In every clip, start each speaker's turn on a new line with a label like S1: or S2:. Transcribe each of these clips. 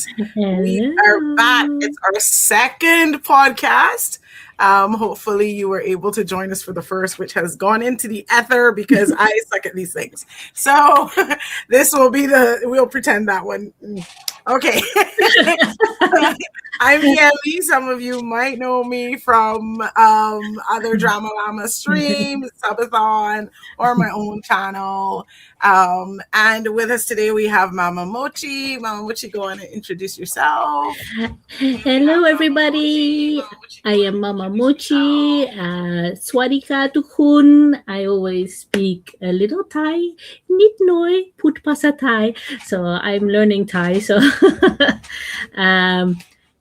S1: Dramas. We are back.
S2: Hello.
S1: It's our second podcast. Hopefully, you were able to join us for the first, which has gone into the ether because I suck at these things. So, this will be we'll pretend that one. Okay. I'm Yemi. Some of you might know me from other DramaLlama streams, Subathon, or my own channel. And with us today, we have Mama Mochi. Mama Mochi, go on and introduce yourself.
S2: Hello, everybody. I am Mama Mochi. Swadika tukun. I always speak a little Thai. Nit noi put pasa Thai. So I'm learning Thai. So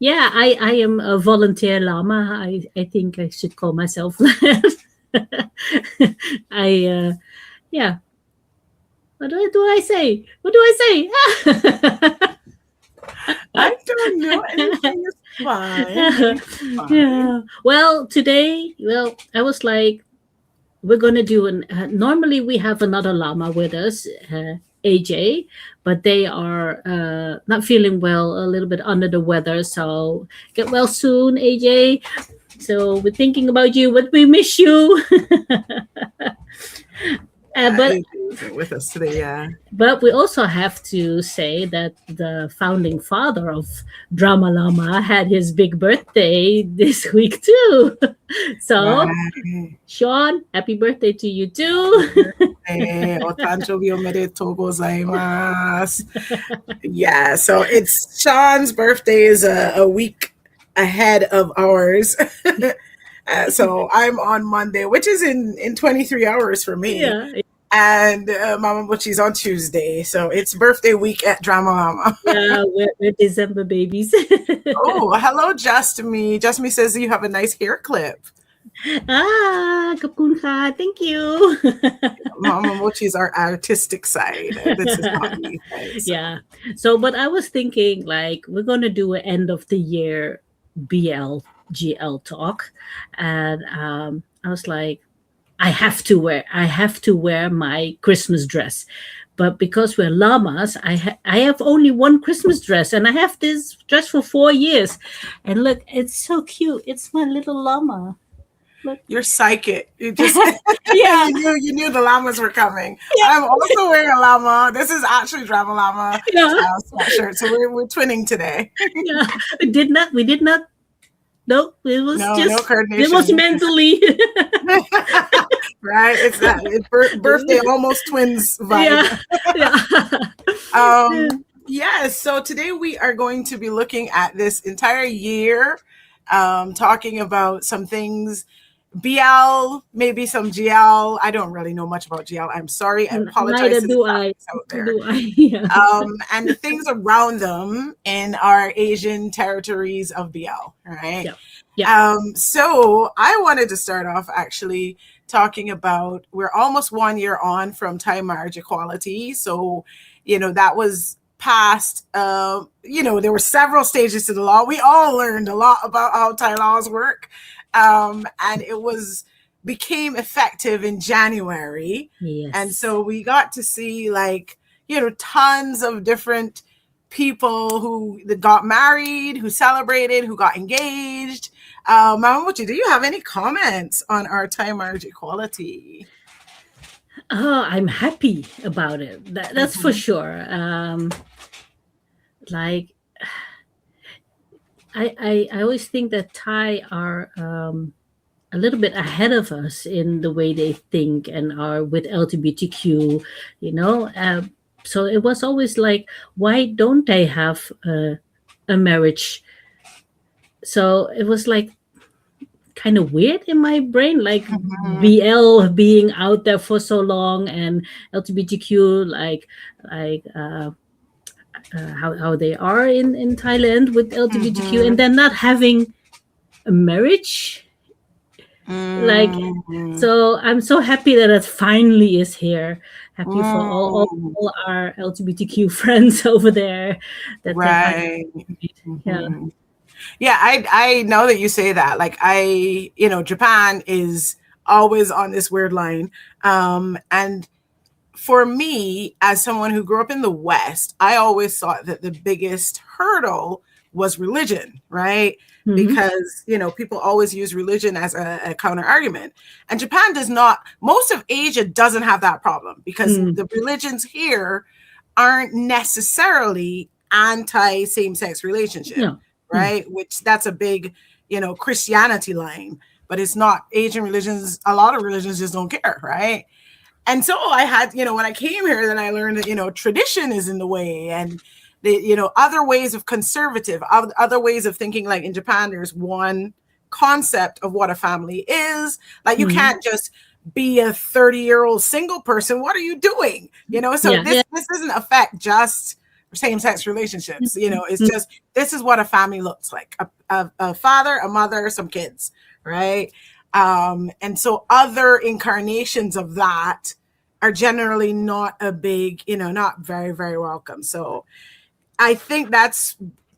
S2: yeah, I am a volunteer llama. I think I should call myself that. Yeah. What do I say? What do I say?
S1: I don't know anything. Is fine. It's fine.
S2: Yeah. Well, today, I was like, we're gonna do normally we have another llama with us, AJ, but they are not feeling well, a little bit under the weather. So get well soon, AJ. So we're thinking about you, but we miss you. But
S1: with us today, yeah.
S2: But we also have to say that the founding father of DramaLlama had his big birthday this week too. So,
S1: Right.
S2: Sean, happy birthday to you too.
S1: Otanchobi omedetou gozaimasu. Yeah, so it's Sean's birthday is a week ahead of ours. So I'm on Monday, which is in 23 hours for me.
S2: Yeah.
S1: And Mama Butchie's on Tuesday. So it's birthday week at DramaLlama.
S2: Yeah, we're December babies.
S1: Oh, hello, Just Me. Just Me says you have a nice hair clip.
S2: Kapun ka. Thank you.
S1: Mama Mochi's our artistic side. This is not me. So.
S2: Yeah. So, but I was thinking like we're gonna do an end of the year GL talk, and I was like, I have to wear my Christmas dress. But because we're llamas, I have only one Christmas dress, and I have this dress for 4 years. And look, it's so cute. It's my little llama. Look.
S1: You're psychic. You just
S2: Yeah.
S1: you knew the llamas were coming.
S2: Yeah.
S1: I'm also wearing a llama. This is actually DramaLlama sweatshirt. So we're twinning today.
S2: Yeah. We did not. No, it was
S1: no
S2: coordination. It was mentally.
S1: Right, it's that birthday almost twins vibe.
S2: Yeah.
S1: So today we are going to be looking at this entire year, talking about some things, BL, maybe some GL. I don't really know much about GL. I'm sorry. I apologize.
S2: Neither do I.
S1: Out there.
S2: Yeah.
S1: And the things around them in our Asian territories of BL, right?
S2: Yeah.
S1: So I wanted to start off actually talking about, we're almost 1 year on from Thai marriage equality. So, that was passed, there were several stages to the law. We all learned a lot about how Thai laws work. And it became effective in January.
S2: Yes.
S1: And so we got to see tons of different people who got married, who celebrated, who got engaged. Mama Mochi, do you have any comments on our Thai marriage equality?
S2: Oh, I'm happy about it. That's for sure. I always think that Thai are a little bit ahead of us in the way they think and are with LGBTQ, so it was always like, why don't they have a marriage? So it was like kind of weird in my brain, like BL being out there for so long and LGBTQ how they are in Thailand with LGBTQ, and then not having a marriage. So I'm so happy that it finally is here. Happy for all our LGBTQ friends over there.
S1: Right. Yeah, I know that you say that. Japan is always on this weird line. And for me, as someone who grew up in the West, I always thought that the biggest hurdle was religion, right?
S2: Mm-hmm.
S1: Because, people always use religion as a counter argument. And Japan does not, most of Asia doesn't have that problem because
S2: Mm.
S1: the religions here aren't necessarily anti same sex relationship,
S2: Yeah. Mm.
S1: right? Which that's a big, Christianity line, but it's not. Asian religions, a lot of religions just don't care, right? And so I had, when I came here, then I learned that, tradition is in the way, and other ways of conservative, other ways of thinking. Like in Japan, there's one concept of what a family is. Like you
S2: Mm-hmm.
S1: can't just be a 30-year-old single person. What are you doing? So
S2: Yeah. Yeah.
S1: this doesn't affect just same-sex relationships. It's
S2: Mm.
S1: just, this is what a family looks like: a father, a mother, some kids, right? And so other incarnations of that are generally not a big, not very, very welcome. So I think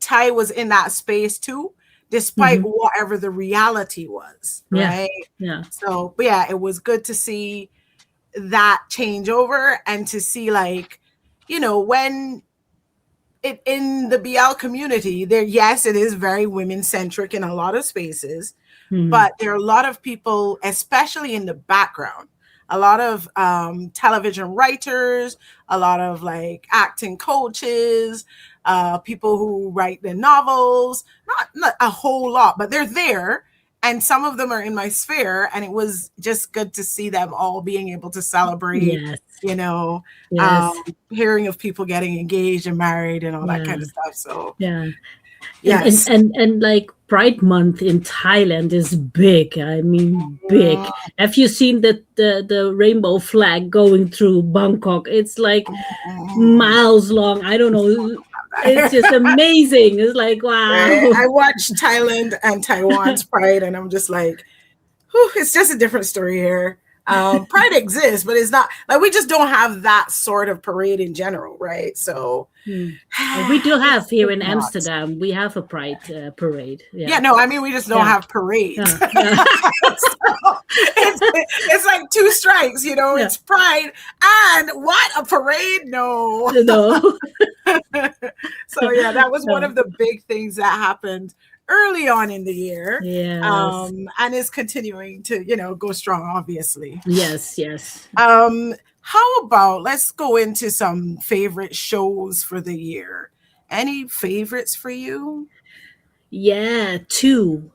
S1: Ty was in that space too, despite
S2: Mm-hmm.
S1: whatever the reality was,
S2: Yeah.
S1: right?
S2: Yeah.
S1: So, but yeah, it was good to see that change over, and to see, like, when it in the BL community there, yes, it is very women centric in a lot of spaces,
S2: Mm-hmm.
S1: but there are a lot of people, especially in the background, a lot of television writers, a lot of like acting coaches, people who write the novels, not a whole lot, but they're there. And some of them are in my sphere. And it was just good to see them all being able to celebrate,
S2: Yes.
S1: you know, um,
S2: Yes.
S1: hearing of people getting engaged and married and all that
S2: Yeah.
S1: kind of stuff. So,
S2: Yeah. And
S1: yes.
S2: like Pride Month in Thailand is big. I mean,
S1: Mm,
S2: big. Have you seen the rainbow flag going through Bangkok? It's like
S1: mm,
S2: miles long. I don't know. It's just amazing. It's like
S1: right?
S2: wow.
S1: I watched Thailand and Taiwan's Pride, and I'm just like, whew, it's just a different story here. Pride exists, but it's not like, we just don't have that sort of parade in general, right? So
S2: Hmm. We do have here
S1: it's
S2: in
S1: not.
S2: Amsterdam. We have a Pride parade.
S1: Yeah,
S2: Yeah.
S1: no, I mean, we just don't
S2: Yeah.
S1: have parades.
S2: Yeah. Yeah.
S1: So it's like two strikes,
S2: Yeah.
S1: it's Pride and what, a parade? No.
S2: No.
S1: So yeah, that was one
S2: No.
S1: of the big things that happened early on in the year,
S2: Yes.
S1: and is continuing to go strong, obviously.
S2: Yes. Yes.
S1: How about, let's go into some favorite shows for the year? Any favorites for you?
S2: Yeah, two.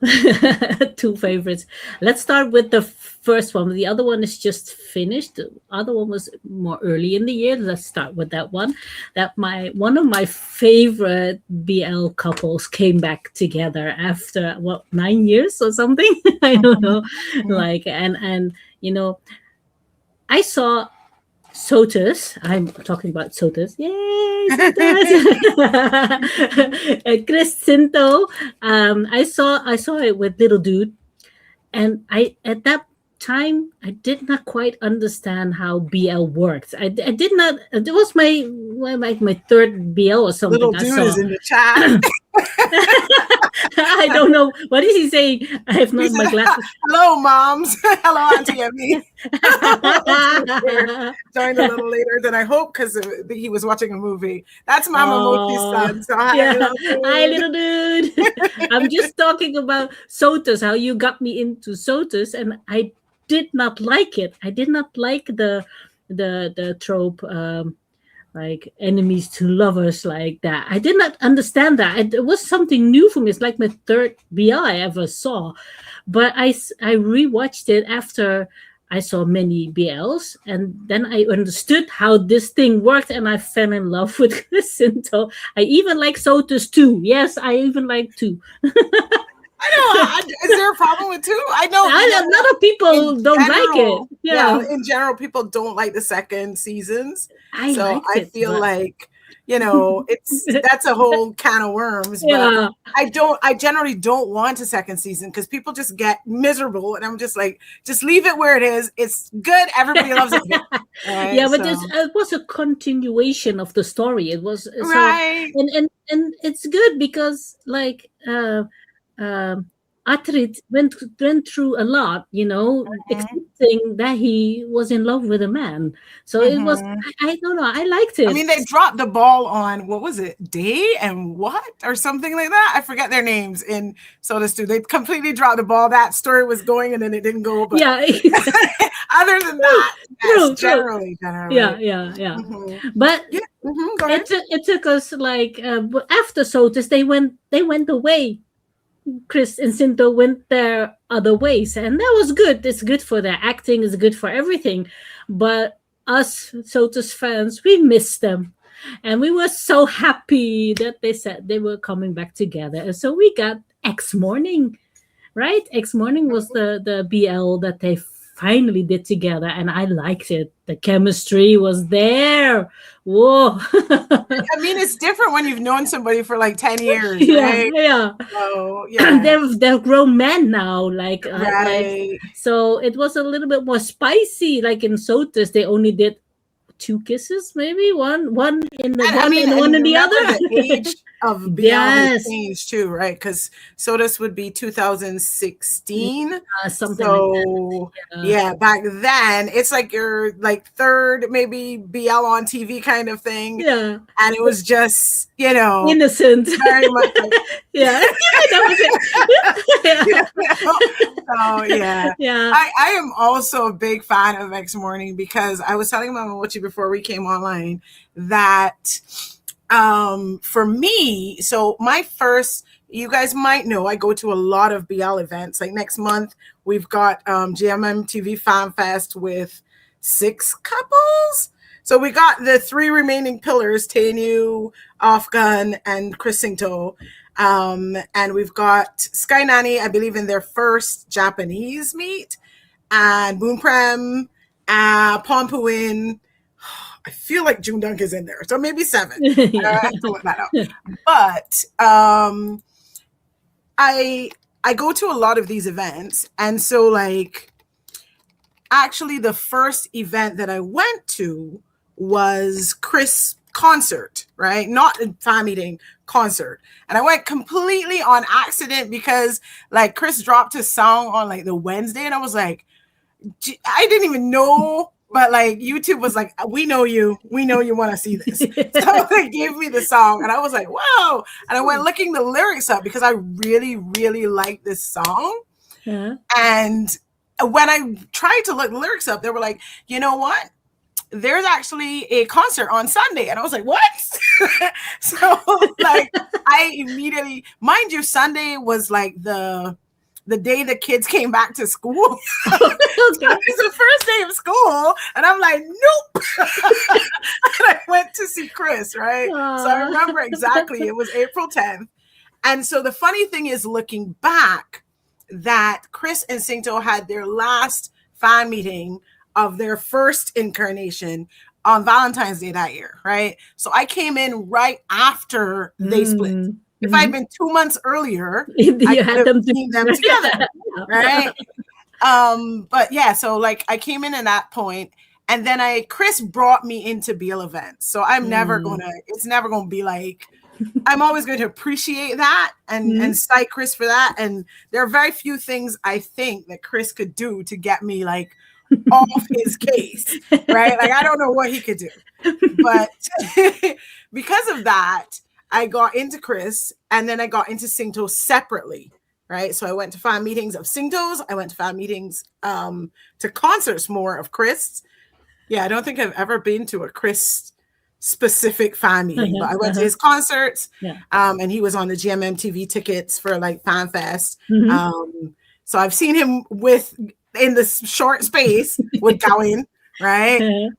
S2: Two favorites. Let's start with the first one. The other one is just finished. The other one was more early in the year. Let's start with that one. That my one of my favorite BL couples came back together after what, 9 years or something. I don't know. Like and I saw Sotus. I'm talking about Sotus. Yay, Sotus! And Chris Cinto. I saw it with Little Dude, and I at that time I did not quite understand how BL works. I did not. It was my third BL or something.
S1: Little
S2: I
S1: dude is
S2: saw.
S1: in the chat.
S2: I don't know what is he saying. I have
S1: He
S2: not my
S1: said,
S2: glasses.
S1: "Hello, moms. Hello, Auntie Emmy." Joined a little later than I hope, because he was watching a movie. That's Mama Mochi's
S2: Oh,
S1: son. So hi,
S2: yeah.
S1: little
S2: Hi,
S1: dude.
S2: little dude. I'm just talking about Sotus, how you got me into Sotus, and I did not like it. I did not like the trope, like enemies to lovers, like that. I did not understand that. It was something new for me. It's like my third BL I ever saw. But I rewatched it after I saw many BLs, and then I understood how this thing worked, and I fell in love with Sinto. I even like Sotus too. Yes, I even like two.
S1: I know. Is there a problem with two? I know.
S2: A lot of
S1: In
S2: people don't like it.
S1: general,
S2: Yeah,
S1: yeah, in general, people don't like the second seasons.
S2: I
S1: So
S2: liked
S1: I
S2: it,
S1: feel
S2: but
S1: like, that's a whole can of worms. But
S2: yeah,
S1: I generally don't want a second season, because people just get miserable. And I'm just like, just leave it where it is. It's good. Everybody loves it. Right.
S2: yeah, but
S1: So,
S2: it was a continuation of the story. It was so,
S1: right.
S2: and it's good because like um Atrit went through a lot, accepting that he was in love with a man. So it was,
S1: Mm-hmm.
S2: I don't know, I liked
S1: I
S2: it.
S1: mean, they dropped the ball on what was it, Day and what or something like that. I forget their names in Soda Stew. They completely dropped the ball. That story was going and then it didn't go. But
S2: Yeah, exactly.
S1: other than that, yes,
S2: True.
S1: generally.
S2: Yeah.
S1: Mm-hmm.
S2: But
S1: Yeah. Mm-hmm. Go ahead.
S2: it took us like after Sotus, they went away. Chris and Sinto went their other ways, and that was good. It's good for their acting, it's good for everything. But us Sotus fans, we missed them. And we were so happy that they said they were coming back together. And so we got X Morning, right? X Morning was the BL that they finally did together, and I liked it. The chemistry was there. Whoa.
S1: I mean, it's different when you've known somebody for like 10 years,
S2: Yeah,
S1: right?
S2: yeah.
S1: So, yeah.
S2: they're grown men now,
S1: Right.
S2: so it was a little bit more spicy. Like in Sotus, they only did two kisses, maybe one in the
S1: And I
S2: one
S1: mean,
S2: and
S1: and
S2: one in the
S1: remember
S2: other.
S1: the age of BL has
S2: Yes,
S1: changed too, right? Because Sodas would be 2016.
S2: something like
S1: So
S2: that.
S1: yeah, back then it's like your like third maybe BL on TV kind of thing.
S2: Yeah,
S1: And it was just,
S2: innocent.
S1: very much like
S2: Yeah, that was it.
S1: so yeah.
S2: Yeah.
S1: I am also a big fan of X Morning because I was telling Mama Mochi before we came online that for me, so my first, you guys might know I go to a lot of BL events. Like next month we've got GMM Fan Fest with 6 couples. So we got the 3 remaining pillars, Tainu, Afghan, and Chris Singto. And we've got Sky Nanny, I believe, in their first Japanese meet, and Boonprem, Pompuin. I feel like June Dunk is in there, so maybe 7. I
S2: Yeah.
S1: have to look that up. But I go to a lot of these events, and so like actually the first event that I went to was Chris concert, right? Not a fan meeting, concert. And I went completely on accident because like Chris dropped his song on like the Wednesday and I was like, I didn't even know, but like YouTube was like, we know you want to see this. So they gave me the song and I was like, whoa. And I went looking the lyrics up because I really, really like this song.
S2: Yeah.
S1: And when I tried to look the lyrics up, they were like, you know what? There's actually a concert on Sunday. And I was like, what? So like I immediately, mind you, Sunday was like the day the kids came back to school.
S2: Okay.
S1: So it's the first day of school. And I'm like, nope. And I went to see Chris, right? So I remember exactly, it was April 10th. And so the funny thing is, looking back, that Chris and Singto had their last fan meeting of their first incarnation on Valentine's Day that year, right? So I came in right after they split. If I'd been 2 months earlier, I could have seen them together, right? But yeah, so like I came in at that point, and then Chris brought me into BL events. So I'm never it's never gonna be like, I'm always going to appreciate that and cite Chris for that. And there are very few things I think that Chris could do to get me like off his case, right? Like I don't know what he could do, but because of that, I got into Chris and then I got into Singto separately, right? So I went to fan meetings of Singtos. I went to fan meetings to concerts more of Chris. Yeah, I don't think I've ever been to a Chris specific fan meeting, but I went to his concerts, and he was on the GMM tickets for like Fan Fest. So I've seen him in this short space with Gowan, right?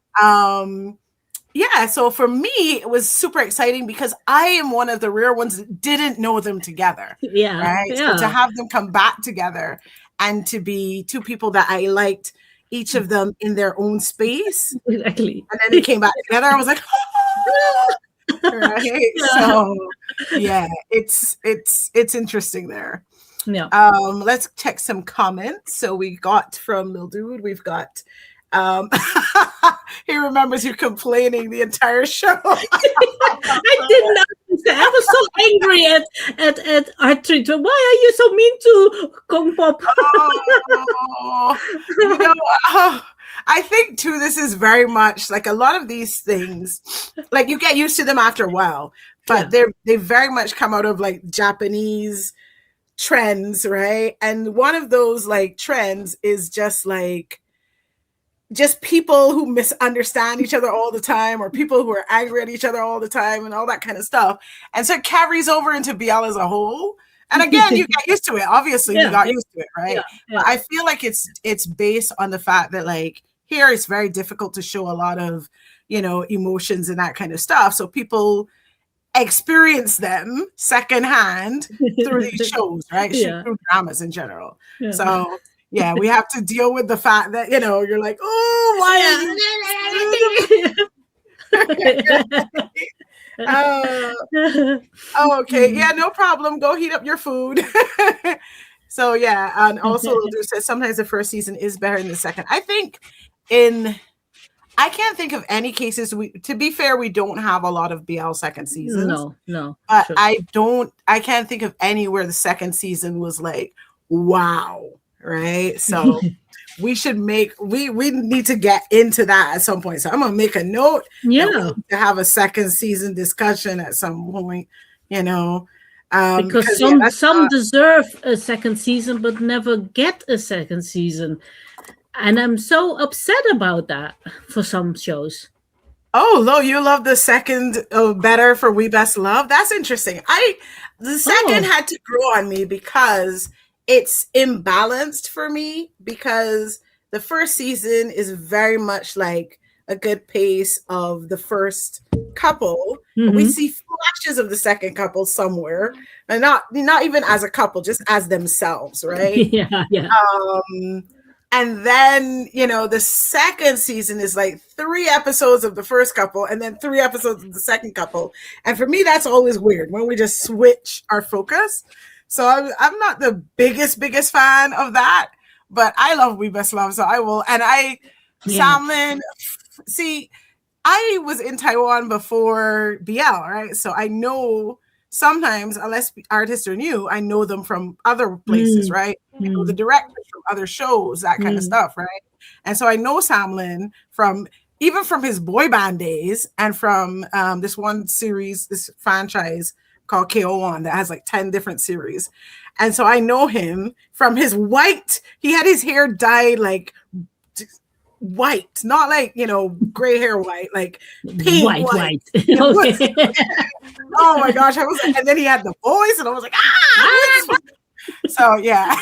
S1: Yeah, so for me, it was super exciting because I am one of the rare ones that didn't know them together.
S2: Yeah.
S1: Right.
S2: Yeah.
S1: So to have them come back together and to be 2 people that I liked, each of them in their own space.
S2: Exactly.
S1: And then they came back together. I was like, oh! Right. So yeah, it's interesting there.
S2: Yeah.
S1: Let's check some comments. So we got from Lil Dude, we've got Um, he remembers you complaining the entire show.
S2: I didn't understand. I was so angry at Arthur. Why are you so mean to Kung Pop?
S1: Oh, you know, I think too, this is very much like a lot of these things, like you get used to them after a while, but they very much come out of like Japanese trends, right? And one of those like trends is just people who misunderstand each other all the time, or people who are angry at each other all the time, and all that kind of stuff. And so it carries over into BL as a whole. And again, you get used to it. Obviously, we got used to it, right? But I feel like it's based on the fact that like here it's very difficult to show a lot of, you know, emotions and that kind of stuff. So people experience them secondhand through these shows, right? Through dramas in general. So yeah, we have to deal with the fact that, you know, you're like, oh, why? Okay, yeah, no problem. Go heat up your food. So yeah, and also Lil says sometimes the first season is better than the second. I think I can't think of any cases. To be fair, we don't have a lot of BL second seasons.
S2: No.
S1: But sure. I can't think of any where the second season was like, wow. Right. So we need to get into that at some point. So I'm gonna make a note to have a second season discussion at some point, you know.
S2: Because some deserve a second season but never get a second season. And I'm so upset about that for some shows.
S1: Oh, Lo, you love the second better for We Best Love? That's interesting. The second had to grow on me because it's imbalanced for me, because the first season is very much like a good pace of the first couple. Mm-hmm. We see flashes of the second couple somewhere, and not even as a couple, just as themselves, right?
S2: Yeah.
S1: And then, you know, the second season is like 3 episodes of the first couple and then 3 episodes of the second couple. And for me, that's always weird when we just switch our focus. So I'm not the biggest fan of that, but I love We Best Love, so I will. And Samlin, see, I was in Taiwan before BL, right? So I know sometimes, unless artists are new, I know them from other places, right? I know the directors from other shows, that kind of stuff, right? And so I know Samlin even from his boy band days, and from this one series, this franchise called KO1 that has like 10 different series. And so I know him from his he had his hair dyed like white, not like, you know, gray hair white, like pink white. Okay. Oh my gosh, and then he had the voice, and I was like, so yeah.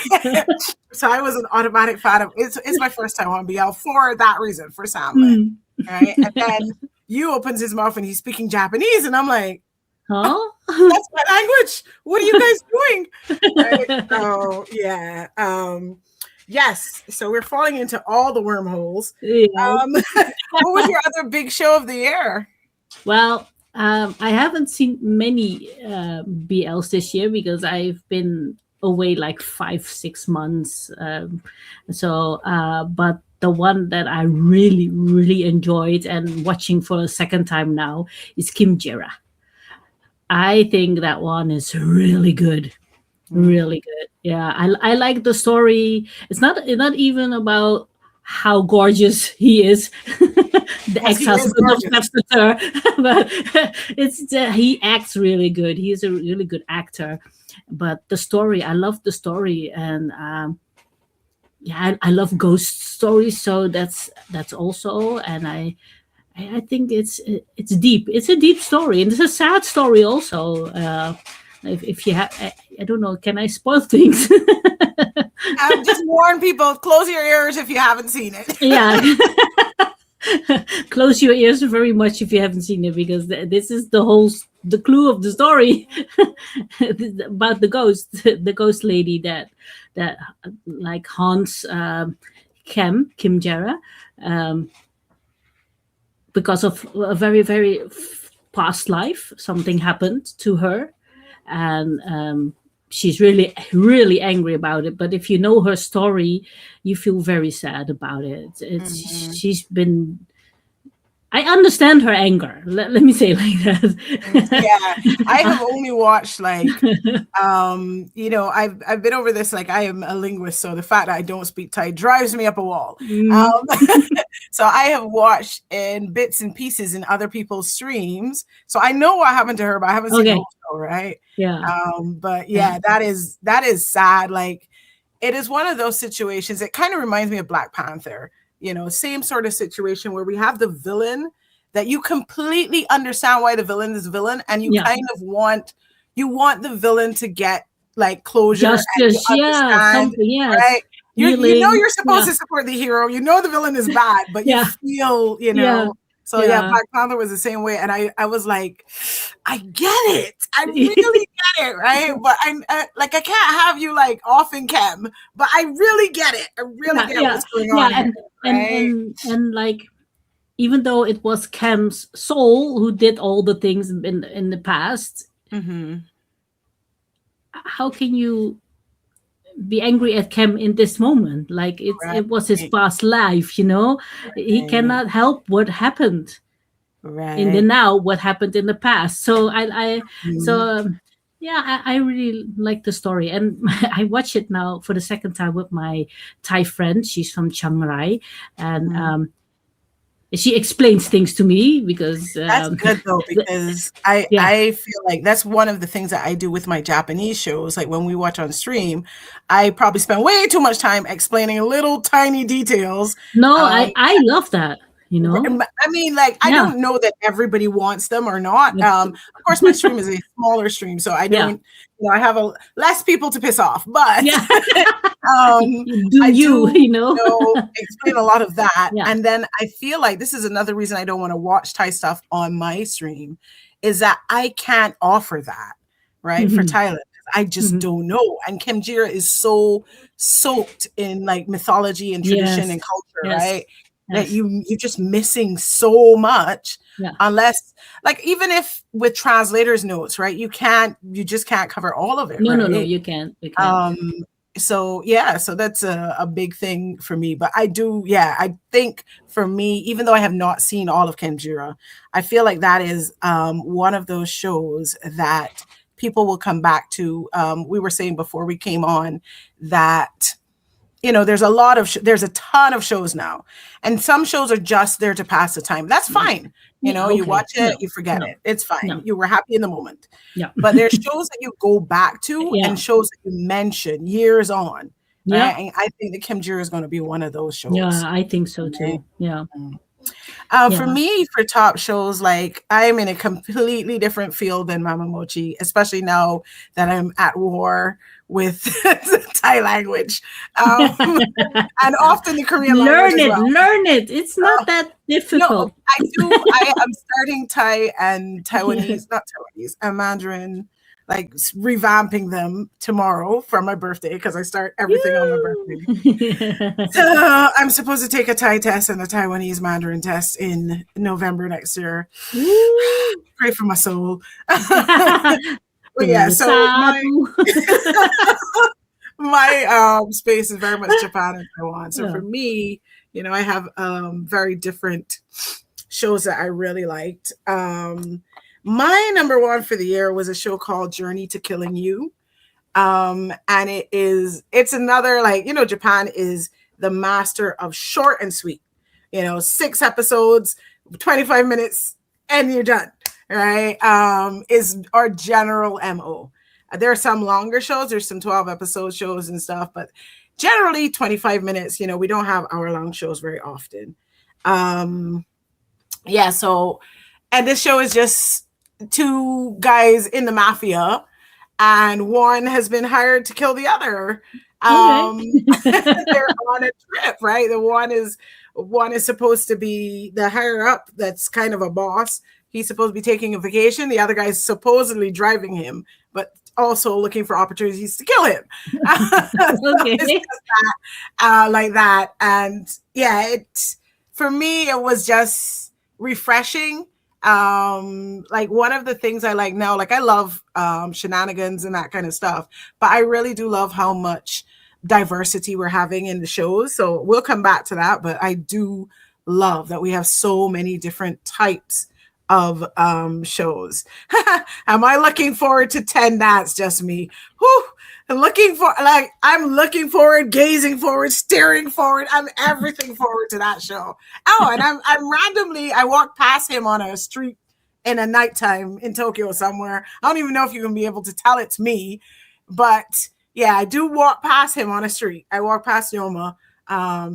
S1: So I was an automatic fan of it's my first time on BL for that reason, for Samlin, right? And then you opens his mouth and he's speaking Japanese, and I'm like,
S2: huh?
S1: That's my language. What are you guys doing? Right? Oh yeah. Yes. So we're falling into all the wormholes. Yeah. What was your other big show of the year?
S2: Well, I haven't seen many BLs this year because I've been away like 5-6 months. But the one that I really, really enjoyed and watching for a second time now is Kim Jera. I think that one is really good. Really good. Yeah, I like the story. It's not even about how gorgeous he is, the ex-husband of Stepsister, but he acts really good. He's a really good actor. But the story, I love the story, and I love ghost stories. So that's also, and I think it's deep. It's a deep story, and it's a sad story also. If you have, I don't know, can I spoil things?
S1: Just warn people, close your ears if you haven't seen it.
S2: Yeah. Close your ears very much if you haven't seen it, because this is the clue of the story about the ghost lady that like haunts Kim Jera, because of a very, very past life. Something happened to her, and she's really really angry about it. But if you know her story, you feel very sad about it. It's
S1: Mhm.
S2: she's been. I understand her anger. Let me say it like
S1: Yeah, I have
S2: that.
S1: only watched like I've been over this. Like, I am a linguist, so the fact that I don't speak Thai drives me up a wall.
S2: Mm,
S1: um so I have watched in bits and pieces in other people's streams, so I know what happened to her, but I haven't seen the
S2: okay.
S1: whole show, right?
S2: Yeah.
S1: But
S2: Yeah.
S1: yeah, that is sad. Like, it is one of those situations. It kind of reminds me of Black Panther, same sort of situation where we have the villain that you completely understand why the villain is villain, and you
S2: Yeah.
S1: kind of want the villain to get like closure, and you
S2: Justice. Yeah.
S1: understand,
S2: Something.
S1: right?
S2: Yes.
S1: You know
S2: Healing.
S1: you're supposed
S2: Yeah.
S1: to support the hero. You know the villain is bad, but you
S2: Yeah.
S1: feel,
S2: Yeah.
S1: So yeah,
S2: Yeah.
S1: Black Panther was the same way, and I was like, I get it, I really get it, right? But like, I can't have you like off in chem, but I really get it. I really
S2: Yeah.
S1: get
S2: Yeah.
S1: what's going
S2: Yeah.
S1: on here, right?
S2: And like, even though it was Cam's soul who did all the things in the past,
S1: Mm-hmm.
S2: how can you be angry at Cam in this moment? Like, it was his
S1: Right,
S2: past life, you know. He
S1: right,
S2: cannot help what happened in the
S1: right.
S2: now, what happened in the past. So I so
S1: Mhm.
S2: yeah, I really like the story, and I watch it now for the second time with my Thai friend. She's from Chiang Rai, and
S1: Mhm.
S2: she explains things to me because
S1: That's good though, because I
S2: yeah.
S1: I feel like that's one of the things that I do with my Japanese shows. Like, when we watch on stream, I probably spend way too much time explaining little tiny details.
S2: No,
S1: Um,
S2: I love that, you know.
S1: I mean, like, I
S2: Yeah.
S1: don't know that everybody wants them or not.
S2: But-
S1: Of course, my stream is a smaller stream, so I
S2: yeah.
S1: don't, I have less people to piss off, but
S2: Yeah. You do
S1: I
S2: you,
S1: do,
S2: you know.
S1: explain a lot of that.
S2: Yeah.
S1: And then I feel like this is another reason I don't want to watch Thai stuff on my stream, is that I can't offer that, right, for
S2: Mhm.
S1: Thailand. I just
S2: Mhm.
S1: don't know. And Kim Jira is so soaked in like mythology and tradition
S2: Yes.
S1: and culture,
S2: Yes.
S1: right? That
S2: Yes.
S1: you're just missing so much,
S2: Yeah.
S1: unless, like, even if with translators notes, right, you just can't cover all of it,
S2: No, no, no,
S1: right?
S2: you can't. You can't.
S1: um so yeah, so that's a big thing for me. But I think for me, even though I have not seen all of Kenjira, I feel like that is one of those shows that people will come back to. We were saying before we came on that, there's a ton of shows now, and some shows are just there to pass the time. That's fine.
S2: Yeah,
S1: You
S2: okay.
S1: watch it,
S2: No.
S1: you forget
S2: No.
S1: it, it's fine,
S2: No.
S1: you were happy in the moment.
S2: Yeah.
S1: But there's shows that you go back to,
S2: Yeah.
S1: and shows that you mention years on,
S2: Yeah.
S1: right? And I think that Kim Jira is going to be one of those
S2: Yeah,
S1: shows,
S2: I think so
S1: right?
S2: too. Yeah.
S1: Mm. For
S2: Yeah.
S1: me, for top shows, like, I'm in a completely different field than Mama Mochi, especially now that I'm at war with the Thai language, and often the Korean language
S2: Learn
S1: as
S2: it.
S1: well.
S2: Learn it. It's not that
S1: No,
S2: difficult.
S1: I do. I am starting Thai and Taiwanese, not Taiwanese, and Mandarin, like, revamping them tomorrow for my birthday, because I start everything on my birthday. So I'm supposed to take a Thai test and a Taiwanese Mandarin test in November next year.
S2: Woo.
S1: Pray for my soul. But yeah, so
S2: Sadu.
S1: my space is very much Japan and Taiwan. So
S2: Yeah.
S1: for me, I have very different shows that I really liked. My number one for the year was a show called Journey to Killing You. And it's another, like, Japan is the master of short and sweet. 6 episodes, 25 minutes, and you're done, right? Is our general MO. There are some longer shows, there's some 12 episode shows and stuff, but generally 25 minutes. We don't have hour-long shows very often. Yeah, so, and this show is just 2 guys in the mafia, and one has been hired to kill the other.
S2: Okay.
S1: They're on a trip, right? The one is supposed to be the higher up, that's kind of a boss. He's supposed to be taking a vacation. The other guy's supposedly driving him, but also looking for opportunities to kill him.
S2: Okay.
S1: It's just like that. And yeah, for me, it was just refreshing. Like one of the things I like now, like I love shenanigans and that kind of stuff, but I really do love how much diversity we're having in the shows. So we'll come back to that, but I do love that we have so many different types of shows. Am I looking forward to 10? That's just me. Whew. I'm looking forward, gazing forward, staring forward. I'm everything forward to that show. Oh, and I'm randomly, I walked past him on a street in a nighttime in Tokyo somewhere. I don't even know if you can be able to tell it's me, but yeah, I do walk past him on a street. I walk past Yoma.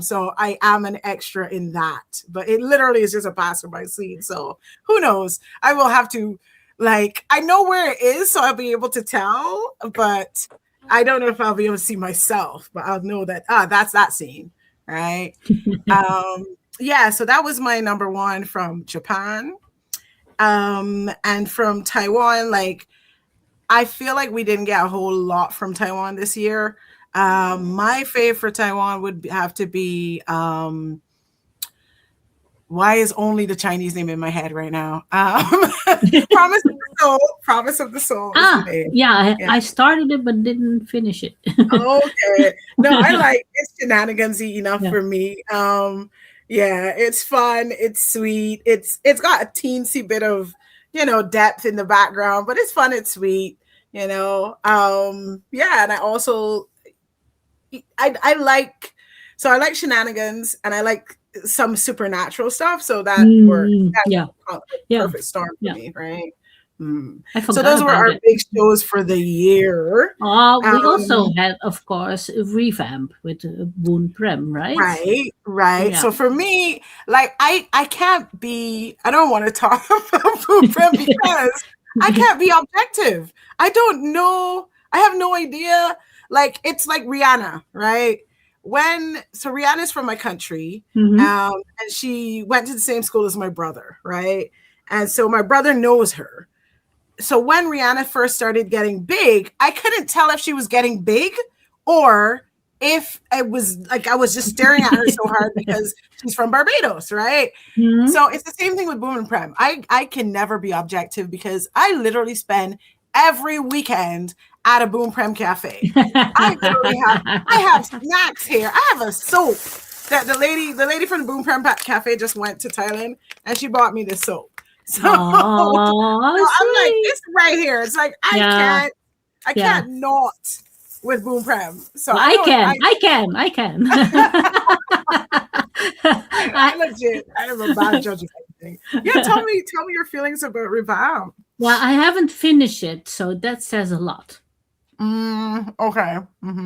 S1: So I am an extra in that, but it literally is just a passerby scene. So who knows? I will have to, like, I know where it is, so I'll be able to tell, but I don't know if I'll be able to see myself, but I'll know that that's that scene, right? Yeah, so that was my number one from Japan. And from Taiwan, like I feel like we didn't get a whole lot from Taiwan this year. My fave for Taiwan would have to be why is only the Chinese name in my head right now? Promise of the Soul. Promise of the Soul is the name.
S2: Yeah, I started it but didn't finish it.
S1: Okay. No, I like it's shenanigansy enough
S2: Yeah.
S1: for me. Yeah, it's fun, it's sweet, it's got a teensy bit of, depth in the background, but it's fun, it's sweet, Yeah, and I also I like I like shenanigans and I like some supernatural stuff, so that worked. That's perfect storm for me, right? So those were our big shows for the year.
S2: We also had, of course, a revamp with Boon Prem, right?
S1: Right. Yeah. So for me, like I can't be. I don't want to talk about Boon Prem because I can't be objective. I don't know. I have no idea. Like it's like Rihanna, right? So Rihanna's from my country, and she went to the same school as my brother, right? And so my brother knows her. So when Rihanna first started getting big, I couldn't tell if she was getting big or if it was like I was just staring at her so hard because she's from Barbados, right? So it's the same thing with Boom and Prem. I can never be objective because I literally spend every weekend at a Boom Prem cafe. I have snacks here. I have a soap that the lady from the Boom Prem cafe just went to Thailand and she bought me this soap. So, I'm like, it's right here. It's like I can't not with Boom Prem. So
S2: well, I can.
S1: I legit. I am a bad judge of anything. Yeah, tell me your feelings about Revamp.
S2: Well, I haven't finished it, so that says a lot.
S1: Okay.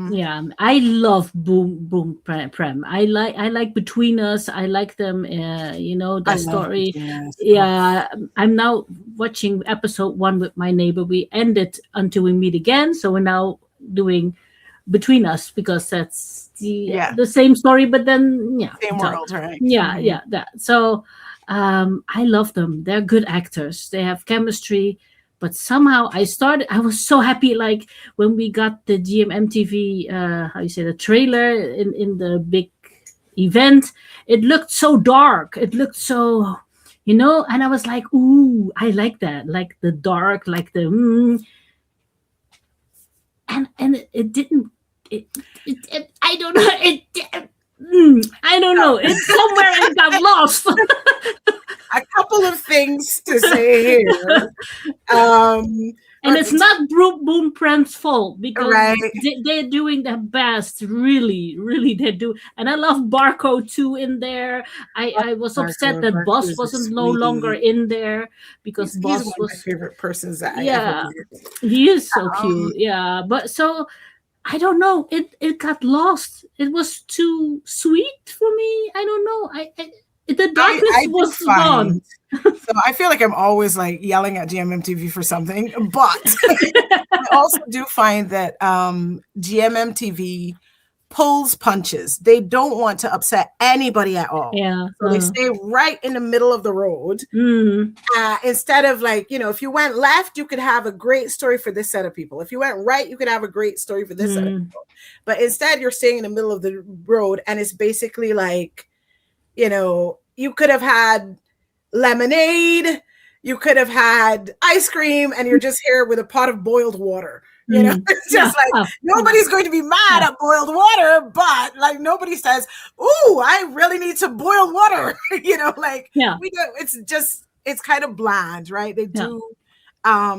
S2: Yeah, I love Boom Prem. I like Between Us. I like them. The story. Yeah, I'm now watching episode 1 with my neighbor. We ended Until We Meet Again, so we're now doing Between Us because that's the same story, but then
S1: same world, right?
S2: Yeah, that. So I love them. They're good actors. They have chemistry. But somehow I was so happy, like when we got the GMMTV, the trailer in the big event, it looked so dark. It looked so, and I was like, ooh, I like that. Like the dark, like the, and it didn't, I don't know. I don't know. It's somewhere it got lost.
S1: A couple of things to say here.
S2: And it's not Boom Prem's fault because they're doing their best. Really, really, they do. And I love Barco too in there. I was upset that Boss wasn't no longer in there because Boss
S1: was one of my favorite persons that I ever did.
S2: He is so cute. Yeah, but so I don't know. It got lost. It was too sweet for me. I don't know. The darkness was gone.
S1: So I feel like I'm always like yelling at GMMTV for something, but I also do find that GMMTV pulls punches. They don't want to upset anybody at all.
S2: Yeah.
S1: So they stay right in the middle of the road. Instead of like, if you went left, you could have a great story for this set of people. If you went right, you could have a great story for this set of people. But instead you're staying in the middle of the road and it's basically like, you could have had lemonade, You could have had ice cream and you're just here with a pot of boiled water. It's
S2: Yeah.
S1: just like
S2: Yeah.
S1: nobody's going to be mad
S2: Yeah.
S1: at boiled water, but like nobody says, "Ooh, I really need some boiled water." Like
S2: Yeah.
S1: we do. It's kind of bland, right? They
S2: Yeah.
S1: do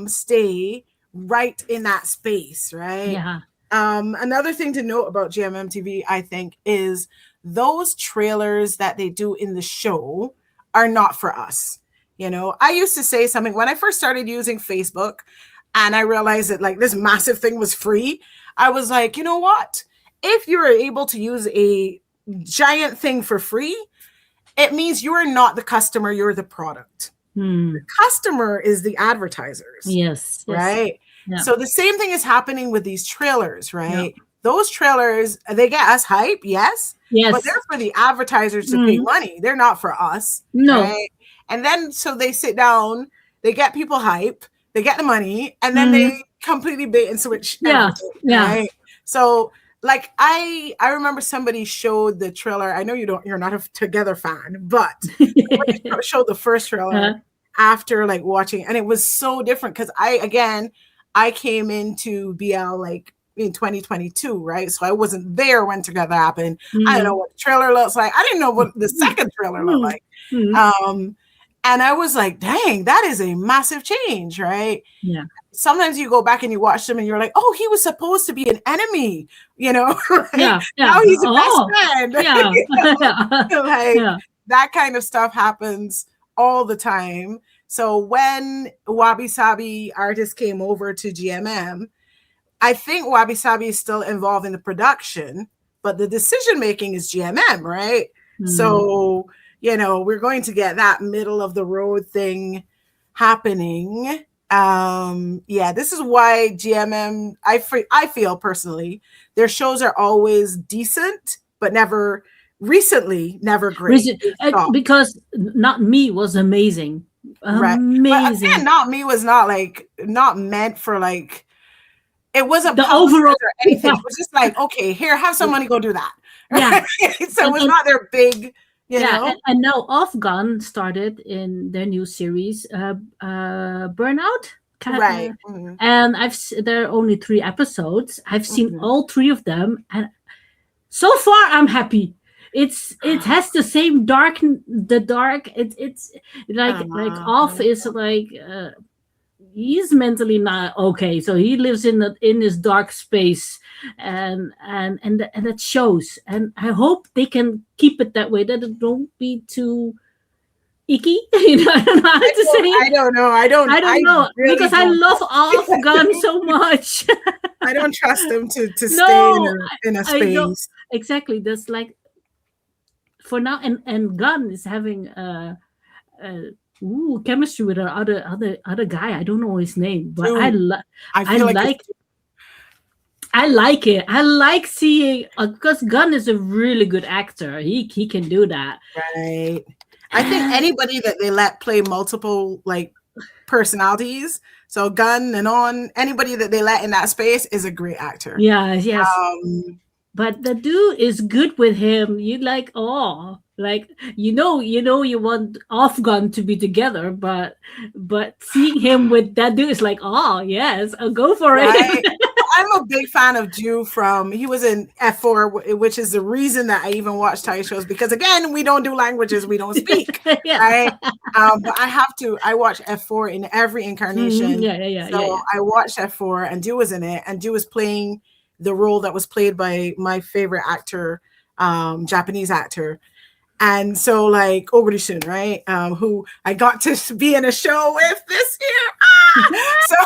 S1: stay right in that space, right?
S2: Yeah.
S1: Another thing to note about GMMTV, I think, is those trailers that they do in the show are not for us. I used to say something when I first started using Facebook and I realized that like this massive thing was free. I was like, you know what? If you're able to use a giant thing for free, it means you're not the customer, you're the product. The customer is the advertisers,
S2: Yes. Yes.
S1: right?
S2: Yeah.
S1: So the same thing is happening with these trailers,
S2: Yeah.
S1: right? Those trailers, they get us hype, yes, but they're
S2: Yes.
S1: for the advertisers to pay money. They're not for us,
S2: No.
S1: right? And then so they sit down, they get people hype, they get the money, and then they completely bait and switch
S2: Yeah.
S1: everything,
S2: Yeah.
S1: right? So like I remember somebody showed the trailer. I know you're not a Together fan, but somebody showed the first trailer after like watching, and it was so different because I came into BL like in 2022, right? So I wasn't there when Together happened. I don't know what the trailer looks like. I didn't know what the second trailer looked like. And I was like, dang, that is a massive change, right?
S2: Yeah.
S1: Sometimes you go back and you watch them and you're like, oh, he was supposed to be an enemy, right?
S2: Yeah.
S1: Now he's a best friend.
S2: Yeah.
S1: Like that kind of stuff happens all the time. So when Wabi Sabi artists came over to GMM, I think Wabi Sabi is still involved in the production, but the decision making is GMM, right? So, we're going to get that middle of the road thing happening. This is why GMM, I feel personally, their shows are always decent, but never great.
S2: Because Not Me was amazing.
S1: Right.
S2: Amazing.
S1: But again, Not Me was not meant for like, it wasn't
S2: the overall
S1: or anything. It was just like, okay, here, have some money, go do that.
S2: Yeah.
S1: So it was not their big, know.
S2: And now Off Gun started in their new series, Burnout.
S1: Right.
S2: And there are only 3 episodes. I've seen all 3 of them, and so far I'm happy. It has the same dark. It's like Off is like he's mentally not okay, so he lives in this dark space, and that shows. And I hope they can keep it that way, that it don't be too icky. I don't know how to say it.
S1: I don't know. I don't know
S2: really because I love Off Gun so much.
S1: I don't trust them to stay in a space.
S2: Exactly. That's like for now, and Gun is having chemistry with other guy. I don't know his name, but I like it. I like seeing because Gunn is a really good actor. He can do that.
S1: Right. I think anybody that they let play multiple like personalities, so Gunn and anybody that they let in that space is a great actor.
S2: Yeah, yes. But the dude is good with him. You like, you want Off Gun to be together, but seeing him with that dude is like, oh yes, I'll go for it.
S1: I'm a big fan of Ju he was in F4, which is the reason that I even watch Thai shows, because again, we don't do languages we don't speak, right? But I watch F4 in every incarnation. So I watched F4 and Ju was in it, and Ju was playing the role that was played by my favorite actor, Japanese actor. And so like Oguri-shun, right? Who I got to be in a show with this year. So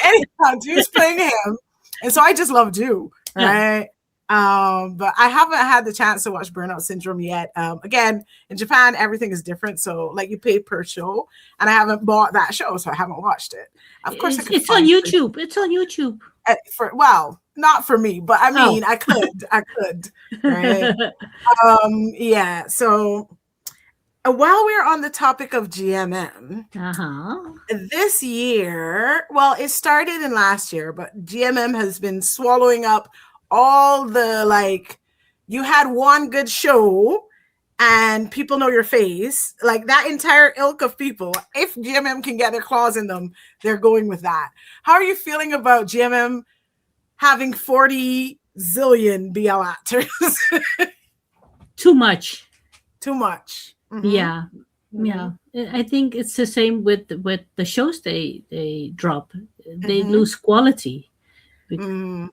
S1: anyhow, Ju's playing him. And so I just love Ju, right? But I haven't had the chance to watch Burnout Syndrome yet. Again, in Japan, everything is different. So like you pay per show, and I haven't bought that show, so I haven't watched it. Of course,
S2: it's on YouTube. It's on YouTube.
S1: Not for me, but I mean, I could, right? So while we're on the topic of GMM, this year, well, it started in last year, but GMM has been swallowing up all the you had one good show and people know your face, like that entire ilk of people, if GMM can get their claws in them, they're going with that. How are you feeling about GMM having 40 zillion BL actors?
S2: Too much.
S1: Too much.
S2: Mm-hmm. Yeah. Mm-hmm. Yeah. I think it's the same with the shows they drop. They lose quality. And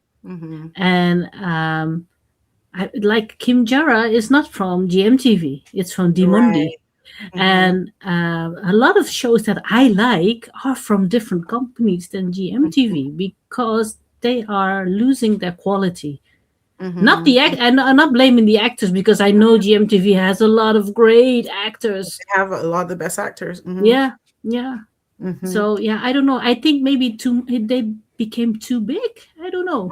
S2: like Kim Jara is not from GMTV. It's from Dimundi. Right. And a lot of shows that I like are from different companies than GMTV because they are losing their quality. Not the and I'm not blaming the actors because I know GMTV has a lot of great actors.
S1: They have a lot of the best actors.
S2: Yeah. So yeah, I don't know. I think maybe they became too big. I don't know.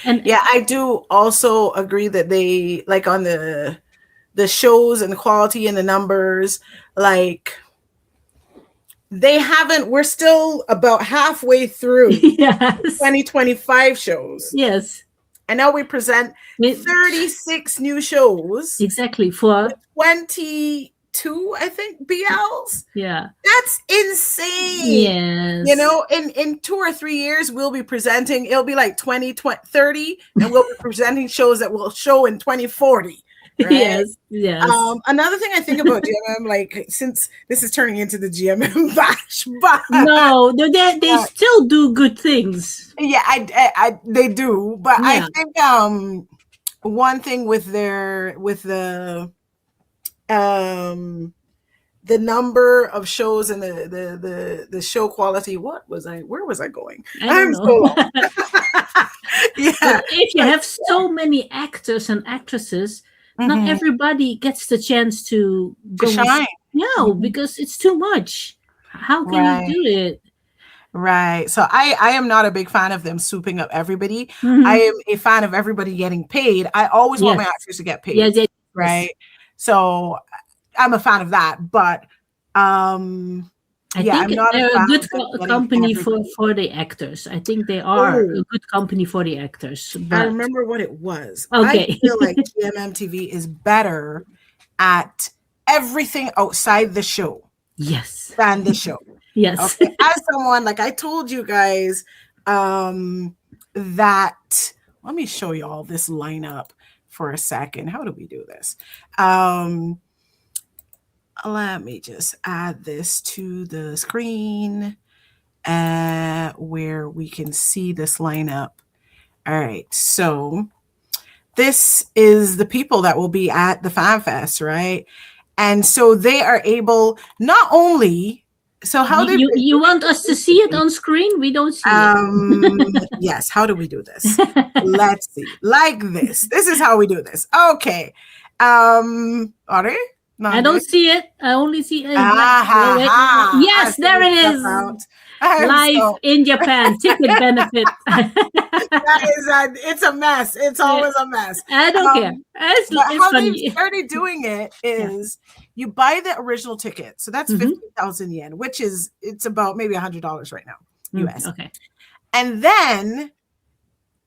S1: And yeah, I do also agree that they, like, on the shows and the quality and the numbers, like, we're still about halfway through 2025 shows.
S2: Yes.
S1: And now we present 36 new shows.
S2: Exactly. For
S1: 22, I think, BLs.
S2: Yeah.
S1: That's insane.
S2: Yes.
S1: You know, in 2 or 3 years, we'll be presenting, it'll be like 30, and we'll be presenting shows that will show in 2040. Right?
S2: Yes.
S1: Another thing I think about GMM, like, since this is turning into the GMM bash, but
S2: no, they still do good things.
S1: Yeah, I they do, but I think one thing with the number of shows and the show quality. Where was I going?
S2: I'm so lost. Yeah, if you have so many actors and actresses, not everybody gets the chance to go
S1: shine.
S2: No, because it's too much. How can you do it?
S1: Right. So I am not a big fan of them swooping up everybody. I am a fan of everybody getting paid. I always want my actors to get paid.
S2: Yes.
S1: Right. So I'm a fan of that. But
S2: I think
S1: I'm not
S2: they're a good company for the actors. I think they are a good company for the actors. But...
S1: I remember what it was.
S2: Okay.
S1: I feel like GMMTV is better at everything outside the show.
S2: Yes.
S1: Than the show.
S2: Yes.
S1: Okay. As someone, like, I told you guys that, let me show you all this lineup for a second. How do we do this? Let me just add this to the screen where we can see this lineup. All right. So this is the people that will be at the Fan Fest, right? And so they are able not only... So how do
S2: you want us to see it on screen? We don't see it.
S1: Yes. How do we do this? Let's see. Like this. This is how we do this. Okay. Are they?
S2: I don't see it. I only see it. Yes, there it is. Live in Japan. Ticket benefit.
S1: It's a mess. It's always a mess.
S2: I don't care. It's
S1: how
S2: funny.
S1: they started doing it is you buy the original ticket. So that's 50,000 yen, which is, it's about maybe $100 right now, US.
S2: Okay.
S1: And then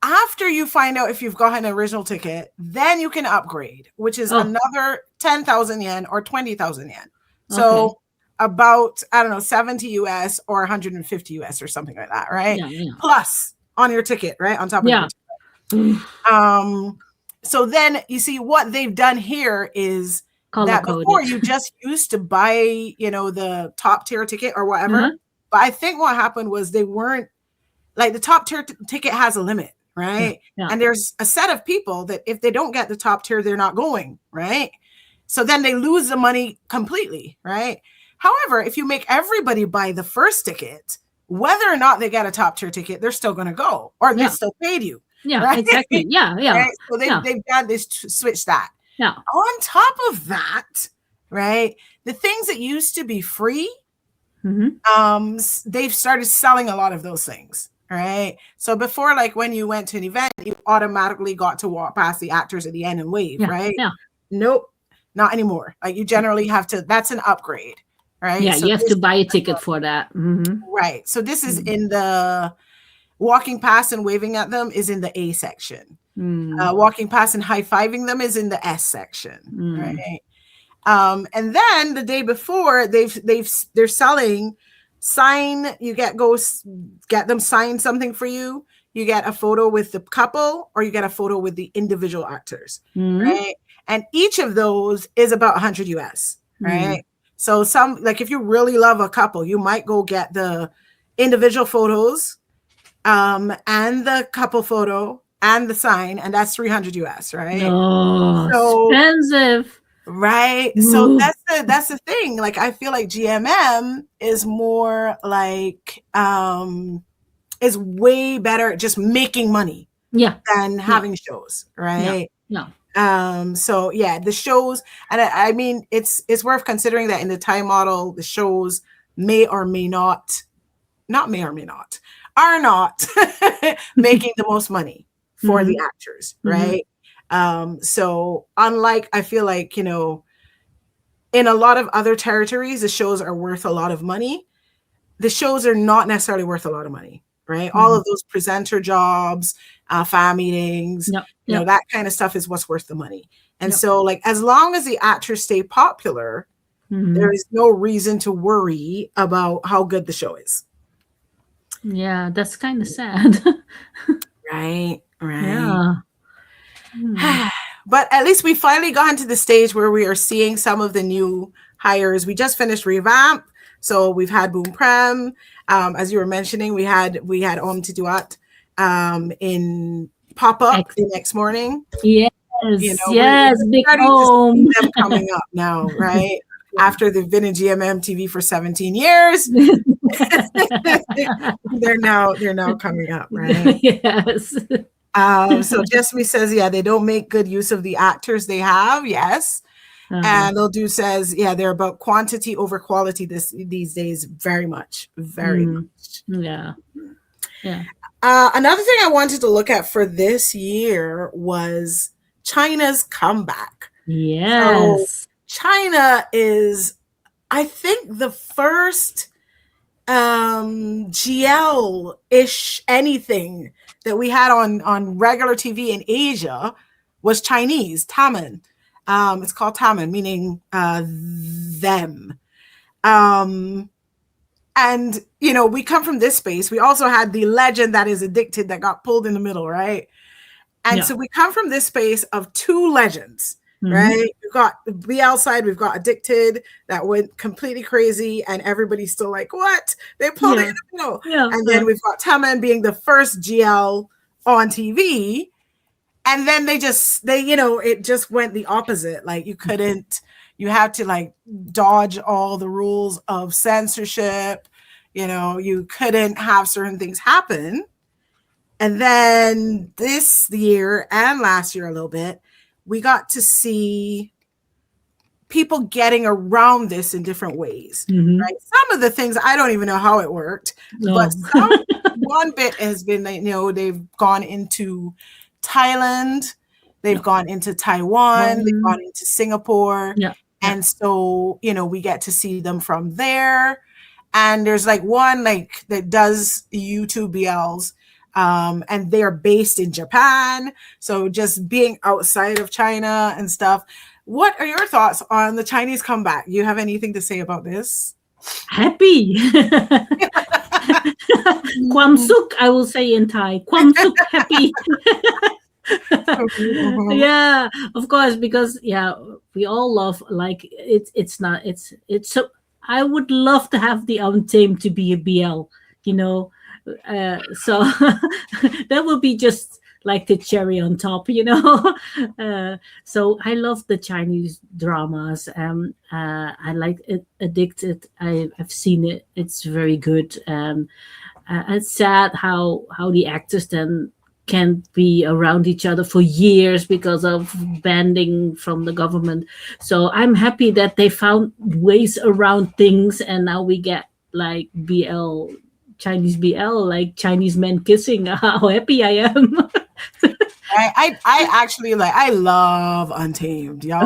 S1: after you find out if you've got an original ticket, then you can upgrade, which is another 10,000 yen or 20,000 yen. So about, I don't know, 70 US or 150 US or something like that, right?
S2: Yeah.
S1: Plus on your ticket, right? On top of your ticket. So then you see what they've done here is that before you just used to buy, the top tier ticket or whatever. But I think what happened was they weren't, like, the top tier ticket has a limit, right? And there's a set of people that if they don't get the top tier, they're not going, right? So then they lose the money completely, right? However, if you make everybody buy the first ticket, whether or not they get a top tier ticket, they're still going to go, or they still paid you.
S2: Yeah,
S1: right?
S2: exactly. Yeah.
S1: Right? So they've got this switch that.
S2: Yeah.
S1: On top of that, right, the things that used to be free, they've started selling a lot of those things, right? So before, like, when you went to an event, you automatically got to walk past the actors at the end and wave, right?
S2: Yeah.
S1: Nope, not anymore. Like, you generally have to, that's an upgrade, right?
S2: Yeah,
S1: so
S2: you have to buy a ticket for that.
S1: Right. So this is in the walking past and waving at them is in the A section. Walking past and high-fiving them is in the S section, right? And then the day before, they're selling sign. You get them sign something for you. You get a photo with the couple, or you get a photo with the individual actors, right? And each of those is about 100 US, right? So some, like if you really love a couple, you might go get the individual photos, and the couple photo and the sign, and that's 300 US, right?
S2: Oh,
S1: So
S2: expensive.
S1: right. So that's the thing. Like I feel like GMM is more like is way better at just making money than having shows, right? So yeah, the shows, and I mean it's worth considering that in the Thai model, the shows may or may not are not making the most money for the actors, right? So unlike, I feel like, you know, in a lot of other territories, the shows are worth a lot of money. The shows are not necessarily worth a lot of money, right? All of those presenter jobs, fan meetings, you know, that kind of stuff is what's worth the money. And so like, as long as the actors stay popular, there is no reason to worry about how good the show is.
S2: Yeah, that's kind of sad.
S1: Right. But at least we finally gotten to the stage where we are seeing some of the new hires. We just finished Revamp. So we've had Boom Prem. As you were mentioning, we had Om Tiduat in Pop-Up the next morning.
S2: Yes, you know,
S1: yes,
S2: big Om.
S1: Them coming up now, right? After they've been in GMM TV for 17 years. they're now coming up, right?
S2: Yes.
S1: So Jessamy says, yeah, they don't make good use of the actors they have. Yes. And Lildu says, yeah, they're about quantity over quality these days. Very much.
S2: Yeah.
S1: Another thing I wanted to look at for this year was China's comeback.
S2: Yes.
S1: So China is, I think, the first GL-ish anything that we had on regular TV in Asia was Chinese, Taman. It's called Taman, meaning them. And, you know, we come from this space. We also had the legend that is addicted that got pulled in the middle, right? And so we come from this space of two legends, right? We've got the BL side, we've got Addicted that went completely crazy, and everybody's still like, what? They pulled it in the middle. And then we've got Taman being the first GL on TV. And then they you know, it just went the opposite. Like you had to like dodge all the rules of censorship. You know, you couldn't have certain things happen. And then this year and last year a little bit, we got to see people getting around this in different ways, right? Some of the things, I don't even know how it worked, but one bit has been, you know, they've gone into Thailand, they've gone into Taiwan, they've gone into Singapore. And so, you know, we get to see them from there. And there's like one like that does YouTube BLs, and they're based in Japan. So just being outside of China and stuff. What are your thoughts on the Chinese comeback? You have anything to say about this?
S2: Happy. Kwam suk, I will say in Thai. Kwam suk, happy. Yeah, of course, because we all love, like, it's so I would love to have the team to be a BL, you know. So that would be just like the cherry on top, you know. So I love the Chinese dramas. I like it, Addicted. I've seen it. It's very good. It's sad how the actors then can't be around each other for years because of banning from the government. So I'm happy that they found ways around things, and now we get like BL, Chinese BL, like Chinese men kissing. How happy I am.
S1: I actually I love Untamed.
S2: Yes.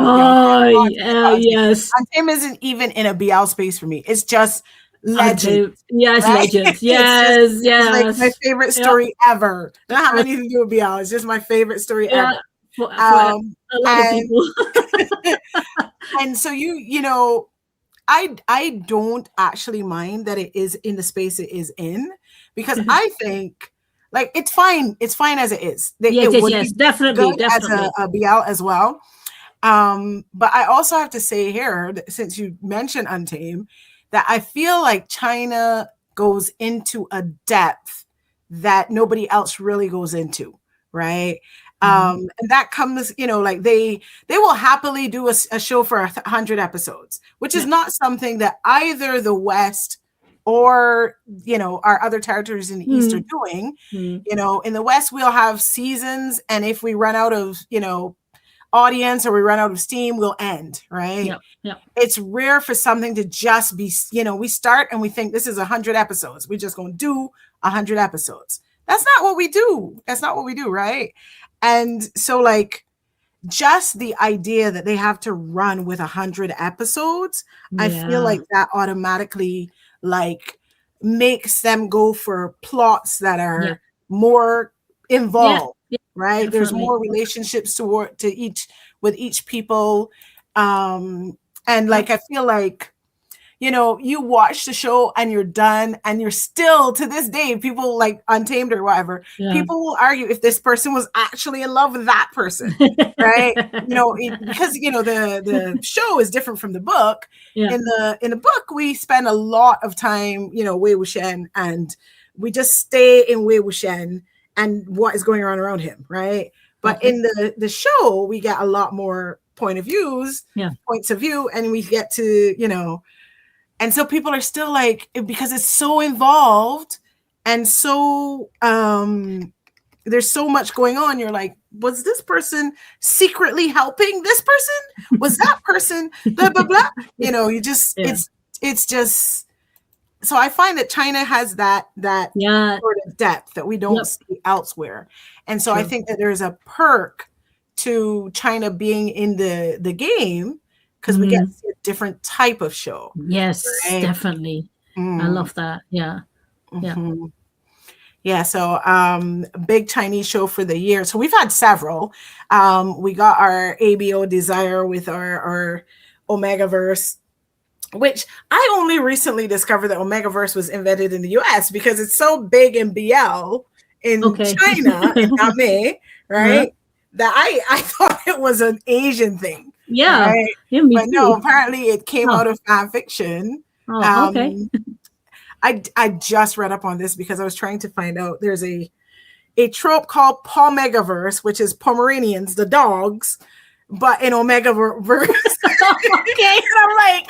S1: Untamed isn't even in a BL space for me. It's just legend,
S2: Yes,
S1: right?
S2: legends.
S1: It's
S2: Yes,
S1: it's like my
S2: yes.
S1: favorite
S2: Yep.
S1: story ever. Don't have anything to do with BL. It's just my favorite story
S2: Yeah.
S1: ever.
S2: For a lot of
S1: And
S2: people.
S1: and so you know, I don't actually mind that it is in the space it is in, because I think like it's fine. It's fine as it is.
S2: Yes,
S1: It
S2: yes,
S1: would
S2: yes.
S1: be good
S2: Definitely,
S1: as
S2: definitely.
S1: a BL as well. But I also have to say here, since you mentioned Untamed, that I feel like China goes into a depth that nobody else really goes into, right? And that comes, you know, like they will happily do a show for 100 episodes, which is
S2: Yeah.
S1: not something that either the West or, you know, our other territories in the East are doing. You know, in the West we'll have seasons, and if we run out of, you know, audience or we run out of steam, we'll end, right?
S2: Yeah. Yeah.
S1: It's rare for something to just be, you know, we start and we think this is 100 episodes. We're just going to do 100 episodes. That's not what we do. That's not what we do, right? And so, like, just the idea that they have to run with 100 episodes, I feel
S2: Yeah.
S1: like that automatically, like, makes them go for plots that
S2: Yeah.
S1: are more
S2: Yeah.
S1: involved,
S2: Yeah.
S1: right? There's
S2: Definitely.
S1: more relationships to each with each people. And
S2: Yep.
S1: like I feel like, you know, you watch the show and you're done, and you're still to this day, people like Untamed or whatever,
S2: Yeah.
S1: people will argue if this person was actually in love with that person, right? You know, because you know the show is different from the book.
S2: Yeah.
S1: In the book, we spend a lot of time, you know, Wei Wuxian, and we just stay in Wei Wuxian and what is going on around him, right? But
S2: Okay.
S1: in the show, we get a lot more points of view, and we get to, you know, and so people are still like, because it's so involved and so there's so much going on, you're like, was this person secretly helping this person? Was that person blah blah blah? You know, you just
S2: Yeah.
S1: it's just, so I find that China has that
S2: Yeah.
S1: sort of depth that we don't
S2: Yep.
S1: see elsewhere. And so I
S2: True.
S1: think that there's a perk to China being in the game, because we get to see a different type of show,
S2: Yes,
S1: right?
S2: definitely. I
S1: Mm,
S2: love that. Yeah. Yeah.
S1: mhm. Yeah, so big Chinese show for the year. So we've had several. We got our ABO Desire with our Omegaverse, which I only recently discovered that Omegaverse was invented in the US because it's so big in BL in
S2: Okay.
S1: China, in Ame,
S2: Uh-huh.
S1: right? That I thought it was an Asian thing,
S2: Yeah.
S1: right?
S2: Yeah, me
S1: But no,
S2: too.
S1: apparently it came
S2: Oh.
S1: out of fan fiction.
S2: Oh, okay.
S1: Um, I just read up on this because I was trying to find out. There's a trope called Pomegaverse, which is Pomeranians, the dogs, but in Omegaverse.
S2: Okay.
S1: And I'm like,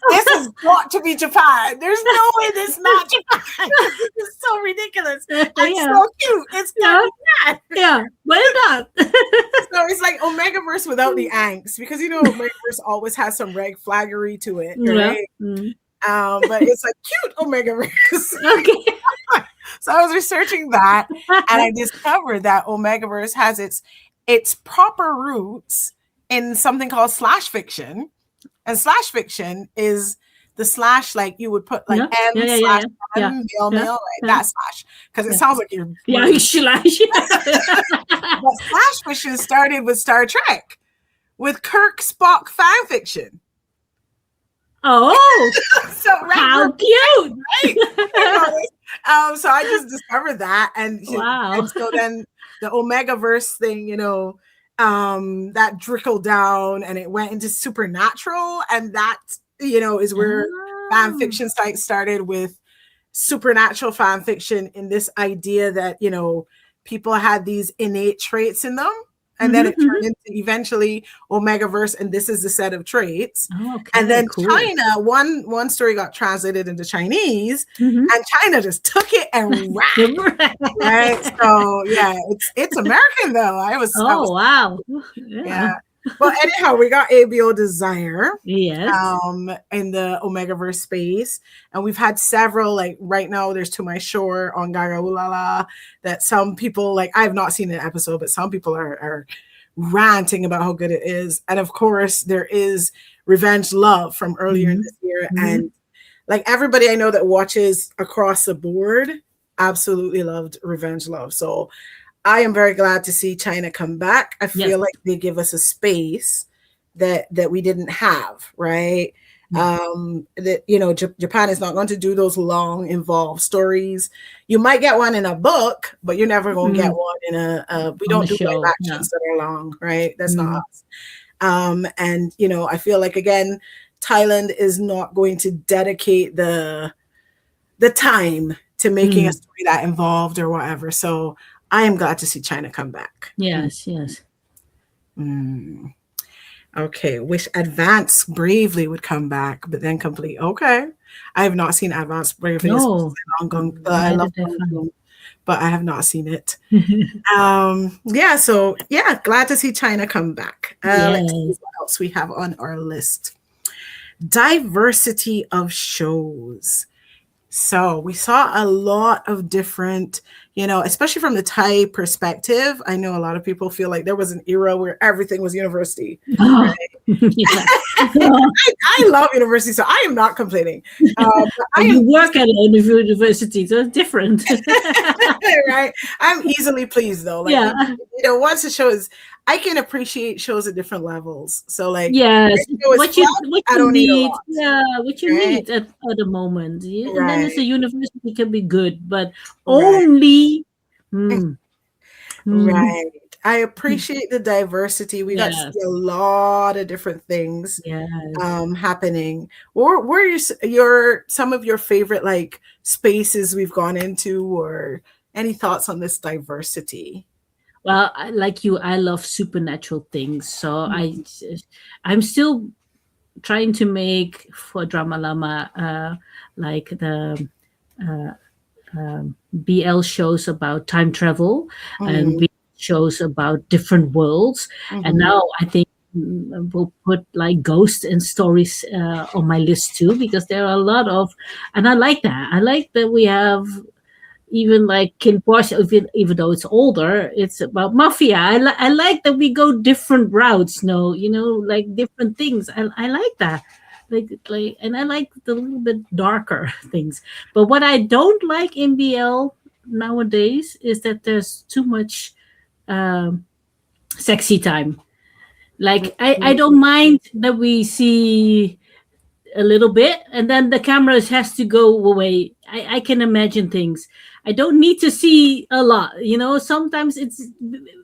S1: this has got to be Japan. There's no way this is not Japan. This is so ridiculous and
S2: Yeah.
S1: so cute. It's
S2: Yeah.
S1: gotta be that.
S2: Yeah. Why not?
S1: So it's like Omegaverse without the angst, because you know Omegaverse always has some red flaggery to it,
S2: Yeah.
S1: right?
S2: Mm.
S1: But it's a cute Omegaverse.
S2: Okay.
S1: So I was researching that, and I discovered that Omegaverse has its proper roots in something called slash fiction. And slash fiction is the slash, like you would put like
S2: Yeah.
S1: M
S2: Yeah. Yeah.
S1: slash
S2: Yeah.
S1: M,
S2: Yeah.
S1: mail, right?
S2: Yeah.
S1: That slash. Because it
S2: Yeah.
S1: sounds like you're
S2: Yeah. Slash.
S1: but slash fiction started with Star Trek, with Kirk Spock fan fiction.
S2: Oh,
S1: So
S2: how cute!
S1: So I just discovered that, and
S2: Wow.
S1: and so then the Omegaverse thing, you know, that trickled down, and it went into supernatural, and that, you know, is where fan fiction sites started with supernatural fan fiction, in this idea that, you know, people had these innate traits in them. And then it turned into eventually Omegaverse, and this is the set of traits.
S2: Okay,
S1: And then
S2: cool.
S1: China, one story got translated into Chinese, and China just took it and ran. Right? So yeah, it's American though. I was
S2: wow.
S1: yeah. Well, anyhow, we got ABO Desire.
S2: Yes.
S1: In the Omegaverse space. And we've had several, like right now there's To My Shore on Gaga Ulala, that some people, like, I have not seen an episode, but some people are ranting about how good it is. And of course there is Revenge Love from earlier in this year. And like everybody I know that watches across the board absolutely loved Revenge Love. So I am very glad to see China come back. I
S2: Yes.
S1: feel like they give us a space that we didn't have, right?
S2: Yeah.
S1: That Japan is not going to do those long, involved stories. You might get one in a book, but you're never going to get
S2: Mm,
S1: one in we
S2: on the
S1: don't do live
S2: show. Yeah.
S1: actions that are long, right? That's not
S2: Mm,
S1: us. And I feel like again, Thailand is not going to dedicate the time to making a
S2: mm.
S1: story that involved or whatever. So I am glad to see China come back.
S2: Yes, yes.
S1: Mm. Okay, wish Advance Bravely would come back, but then complete. Okay, I have not seen Advance Bravely. Especially
S2: No,
S1: I
S2: neither
S1: love
S2: did
S1: Gong
S2: I.
S1: Gong, but I have not seen it. Yeah, so yeah, glad to see China come back. Let's see
S2: Yes.
S1: what else we have on our list. Diversity of shows. So we saw a lot of different, especially from the Thai perspective. I know a lot of people feel like there was an era where everything was university, right?
S2: Oh, yeah.
S1: I love university, so I am not complaining. But I
S2: But
S1: am
S2: you work at a university, so it's different.
S1: right. I'm easily pleased though. Like
S2: Yeah.
S1: once a show is, I can appreciate shows at different levels. So like,
S2: Yes.
S1: if the show is flat,
S2: What
S1: I
S2: you
S1: don't need a
S2: need,
S1: lot,
S2: yeah, what you
S1: right?
S2: need at the moment. And then as
S1: Right.
S2: a university can be good, but
S1: Right.
S2: only hmm, hmm,
S1: Right. I appreciate the diversity. We got to see
S2: yes.
S1: a lot of different things
S2: Yes.
S1: happening. Or where are your some of your favorite like spaces we've gone into, or any thoughts on this diversity?
S2: Well, like you, I love supernatural things. So
S1: Mhm.
S2: I'm still trying to make for DramaLlama like the uh, BL shows about time travel and
S1: Mhm.
S2: BL shows about different worlds. And
S1: Mhm.
S2: now I think we'll put like ghosts and stories on my list too, because there are a lot of, and I like that. I like that we have even like Kin Porsche, even though it's older, it's about mafia. I like that we go different routes. No, like different things. I like that. And I like the little bit darker things. But what I don't like in BL nowadays is that there's too much um, sexy time. Like I don't mind that we see a little bit and then the cameras has to go away. I can imagine things. I don't need to see a lot, sometimes it's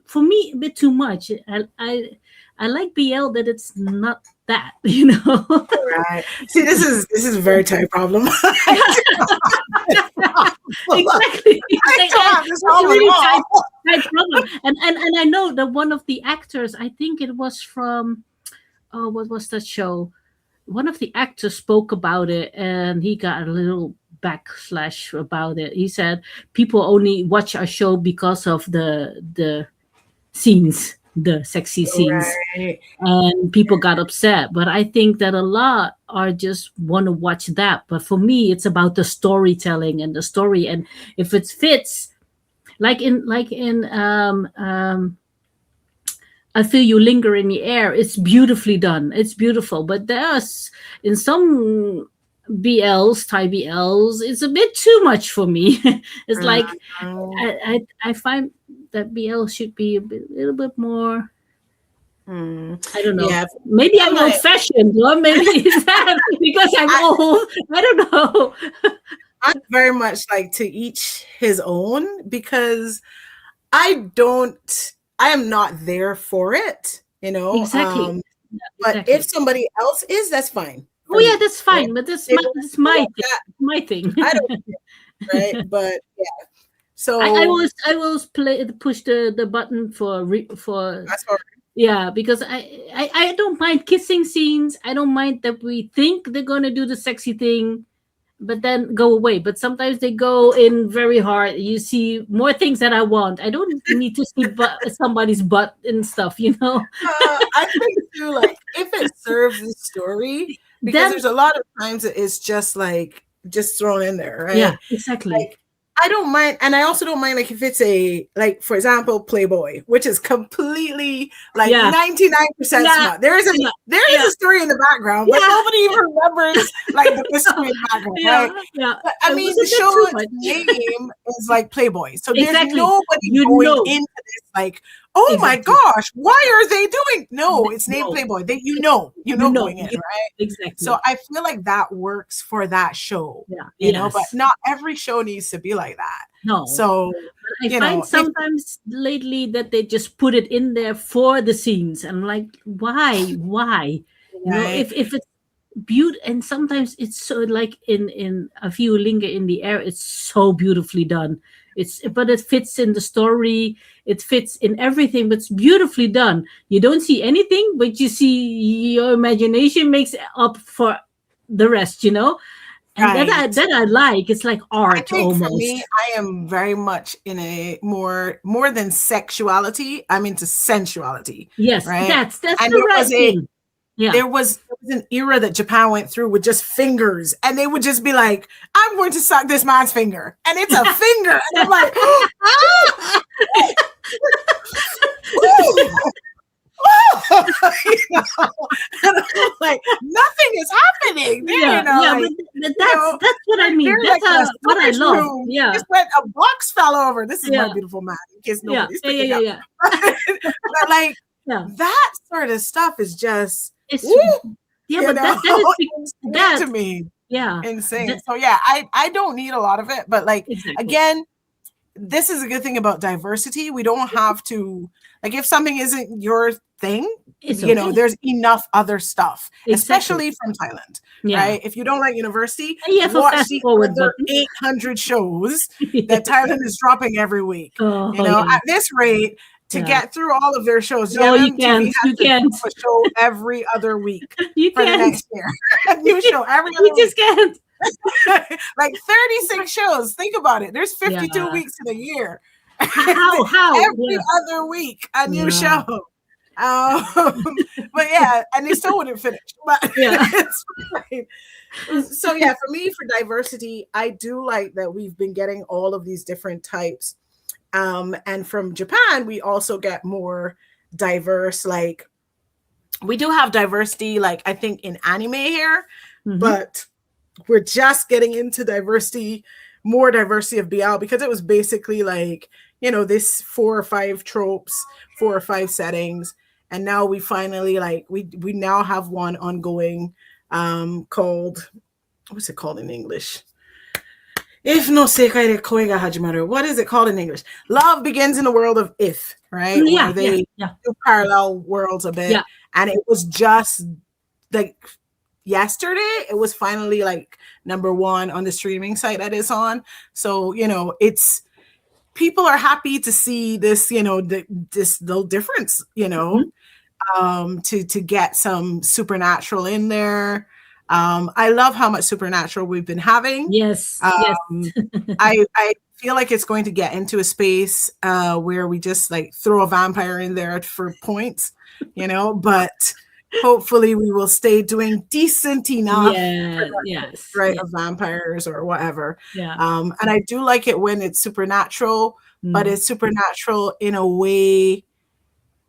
S2: for me a bit too much. I like BL that it's not that,
S1: Right. See, this is a very Thai problem.
S2: Exactly.
S1: I don't have this
S2: That's a
S1: problem at
S2: really
S1: all.
S2: tight problem. And I know that one of the actors, I think it was from, oh, what was that show? One of the actors spoke about it and he got a little backlash about it. He said people only watch our show because of the scenes, the sexy scenes,
S1: Right.
S2: and people got upset. But I think that a lot are just want to watch that. But for me, it's about the storytelling and the story, and if it fits, like in I feel you linger in the air. It's beautifully done. It's beautiful. But there's in some BLs, Thai BLs, it's a bit too much for me. It's like
S1: Um,
S2: I find that BL should be little bit more.
S1: mm,
S2: I don't know.
S1: yeah,
S2: Maybe
S1: I'm
S2: I'm old
S1: like
S2: fashioned, or maybe it's that because I'm
S1: I,
S2: old. I don't know.
S1: I'm very much like to each his own because I don't I am not there for it,
S2: Exactly. Yeah,
S1: but if
S2: exactly.
S1: somebody else is, that's fine
S2: Oh
S1: for
S2: yeah,
S1: me.
S2: that's
S1: Right?
S2: fine. But that's
S1: They
S2: my
S1: want
S2: that's
S1: to
S2: my
S1: watch
S2: thing.
S1: that,
S2: My thing.
S1: I don't right? But yeah.
S2: I
S1: So
S2: will I will play push the button for
S1: that's all
S2: yeah, because I don't mind kissing scenes. I don't mind that we think they're gonna do the sexy thing, but then go away. But sometimes they go in very hard. You see more things that I want. I don't need to see somebody's butt and stuff.
S1: I think too, like if it serves the story, because
S2: Then
S1: there's a lot of times that it's just like just thrown in there,
S2: yeah,
S1: right? Like
S2: exactly.
S1: I don't mind, and I also don't mind like if it's a like for example Playboy, which is completely like
S2: Yeah,
S1: 99%
S2: yeah,
S1: smut. There is
S2: yeah,
S1: a story in the background, but
S2: yeah,
S1: nobody even remembers like the mystery in the background,
S2: yeah,
S1: right?
S2: yeah.
S1: But I
S2: It
S1: mean,
S2: was a
S1: the
S2: bit too
S1: show's
S2: much.
S1: name is like Playboy, so there's
S2: Exactly.
S1: nobody
S2: You
S1: going
S2: know.
S1: into this like, oh my
S2: Exactly.
S1: gosh, why are they doing? No, it's named
S2: No.
S1: Playboy. They, you
S2: You
S1: know,
S2: know.
S1: going in, right? So
S2: Exactly.
S1: I feel like that works for that show,
S2: Yeah.
S1: you know, but
S2: Yes.
S1: not every show needs to be like that.
S2: No.
S1: So,
S2: I
S1: you
S2: find
S1: know, if
S2: sometimes lately that they just put it in there for the scenes. I'm like, why? Why?
S1: right,
S2: If it's beautiful, and sometimes it's so like in A Few Linger in the Air, it's so beautifully done. But it fits in the story, it fits in everything, but it's beautifully done. You don't see anything, but you see your imagination makes up for the rest. And
S1: right.
S2: that I like. It's like
S1: I
S2: art
S1: think for me,
S2: almost.
S1: I am very much in a more than sexuality. I'm into sensuality,
S2: Yes,
S1: right?
S2: that's
S1: And
S2: the right thing. Yeah.
S1: there was an era that Japan went through with just fingers, and they would just be like, "I'm going to suck this man's finger," and it's a finger, and I'm like, "Ah, ooh, you know, and I'm like nothing is happening there,
S2: Yeah, yeah,
S1: like
S2: but
S1: you know,
S2: that's what I mean.
S1: they're like
S2: That's
S1: in a
S2: what I
S1: storage
S2: love.
S1: room.
S2: Yeah,
S1: Just when a box fell over. This is my
S2: yeah,
S1: beautiful man, in case
S2: yeah,
S1: nobody's
S2: yeah, yeah,
S1: picking
S2: yeah,
S1: up.
S2: yeah.
S1: But like
S2: Yeah.
S1: that sort of stuff is just woo,
S2: It's yeah, but that is
S1: insane
S2: that
S1: to me.
S2: yeah.
S1: Insane.
S2: That,
S1: So yeah, I don't need a lot of it, but like
S2: exactly.
S1: again, this is a good thing about diversity. We don't have to like if something isn't your thing,
S2: It's okay.
S1: there's enough other stuff,
S2: Exactly.
S1: especially from Thailand,
S2: Yeah.
S1: right? If you don't like university,
S2: And you have a
S1: watch
S2: fast
S1: the
S2: forward
S1: other
S2: button.
S1: 800 shows that
S2: Yes.
S1: Thailand is dropping every week.
S2: Oh yeah.
S1: At this rate, to
S2: Yeah.
S1: get through all of their shows,
S2: No, you
S1: MTV
S2: can't.
S1: has
S2: You
S1: to
S2: can't.
S1: drop a show every other week
S2: You
S1: for the
S2: can't.
S1: next year. A new show every
S2: You
S1: other
S2: just
S1: week.
S2: can't.
S1: Like 36 shows. Think about it. There's
S2: Yeah.
S1: 52 weeks in a year.
S2: How?
S1: Every
S2: Yeah.
S1: other week, a new
S2: Yeah.
S1: show. Um, but yeah, and they still wouldn't finish. But
S2: Yeah.
S1: it's fine. So yeah, for me, for diversity, I do like that we've been getting all of these different types. And from Japan, we also get more diverse. Like we do have diversity, like I think in anime here,
S2: Hmm.
S1: but we're just getting into diversity, more diversity of BL because it was basically like, this 4 or 5 tropes, 4 or 5 settings. And now we finally like we now have one ongoing called what's it called in English? If no sekai de koi ga hajimaru. What is it called in English? Love begins in the world of if, right? Where
S2: Yeah. Yeah.
S1: they
S2: Yeah.
S1: do parallel worlds a bit.
S2: Yeah.
S1: And it was just like yesterday it was finally like number 1 on the streaming site that it's on. So it's people are happy to see this, this little difference,
S2: Mhm.
S1: to get some supernatural in there. I love how much supernatural we've been having.
S2: Yes. Yes.
S1: um I feel like it's going to get into a space where we just like throw a vampire in there for points, but hopefully we will stay doing decent enough
S2: Yeah. Yes.
S1: right
S2: Yeah.
S1: of vampires or whatever.
S2: Yeah.
S1: And I do like it when it's supernatural, but
S2: Mm.
S1: it's supernatural in a way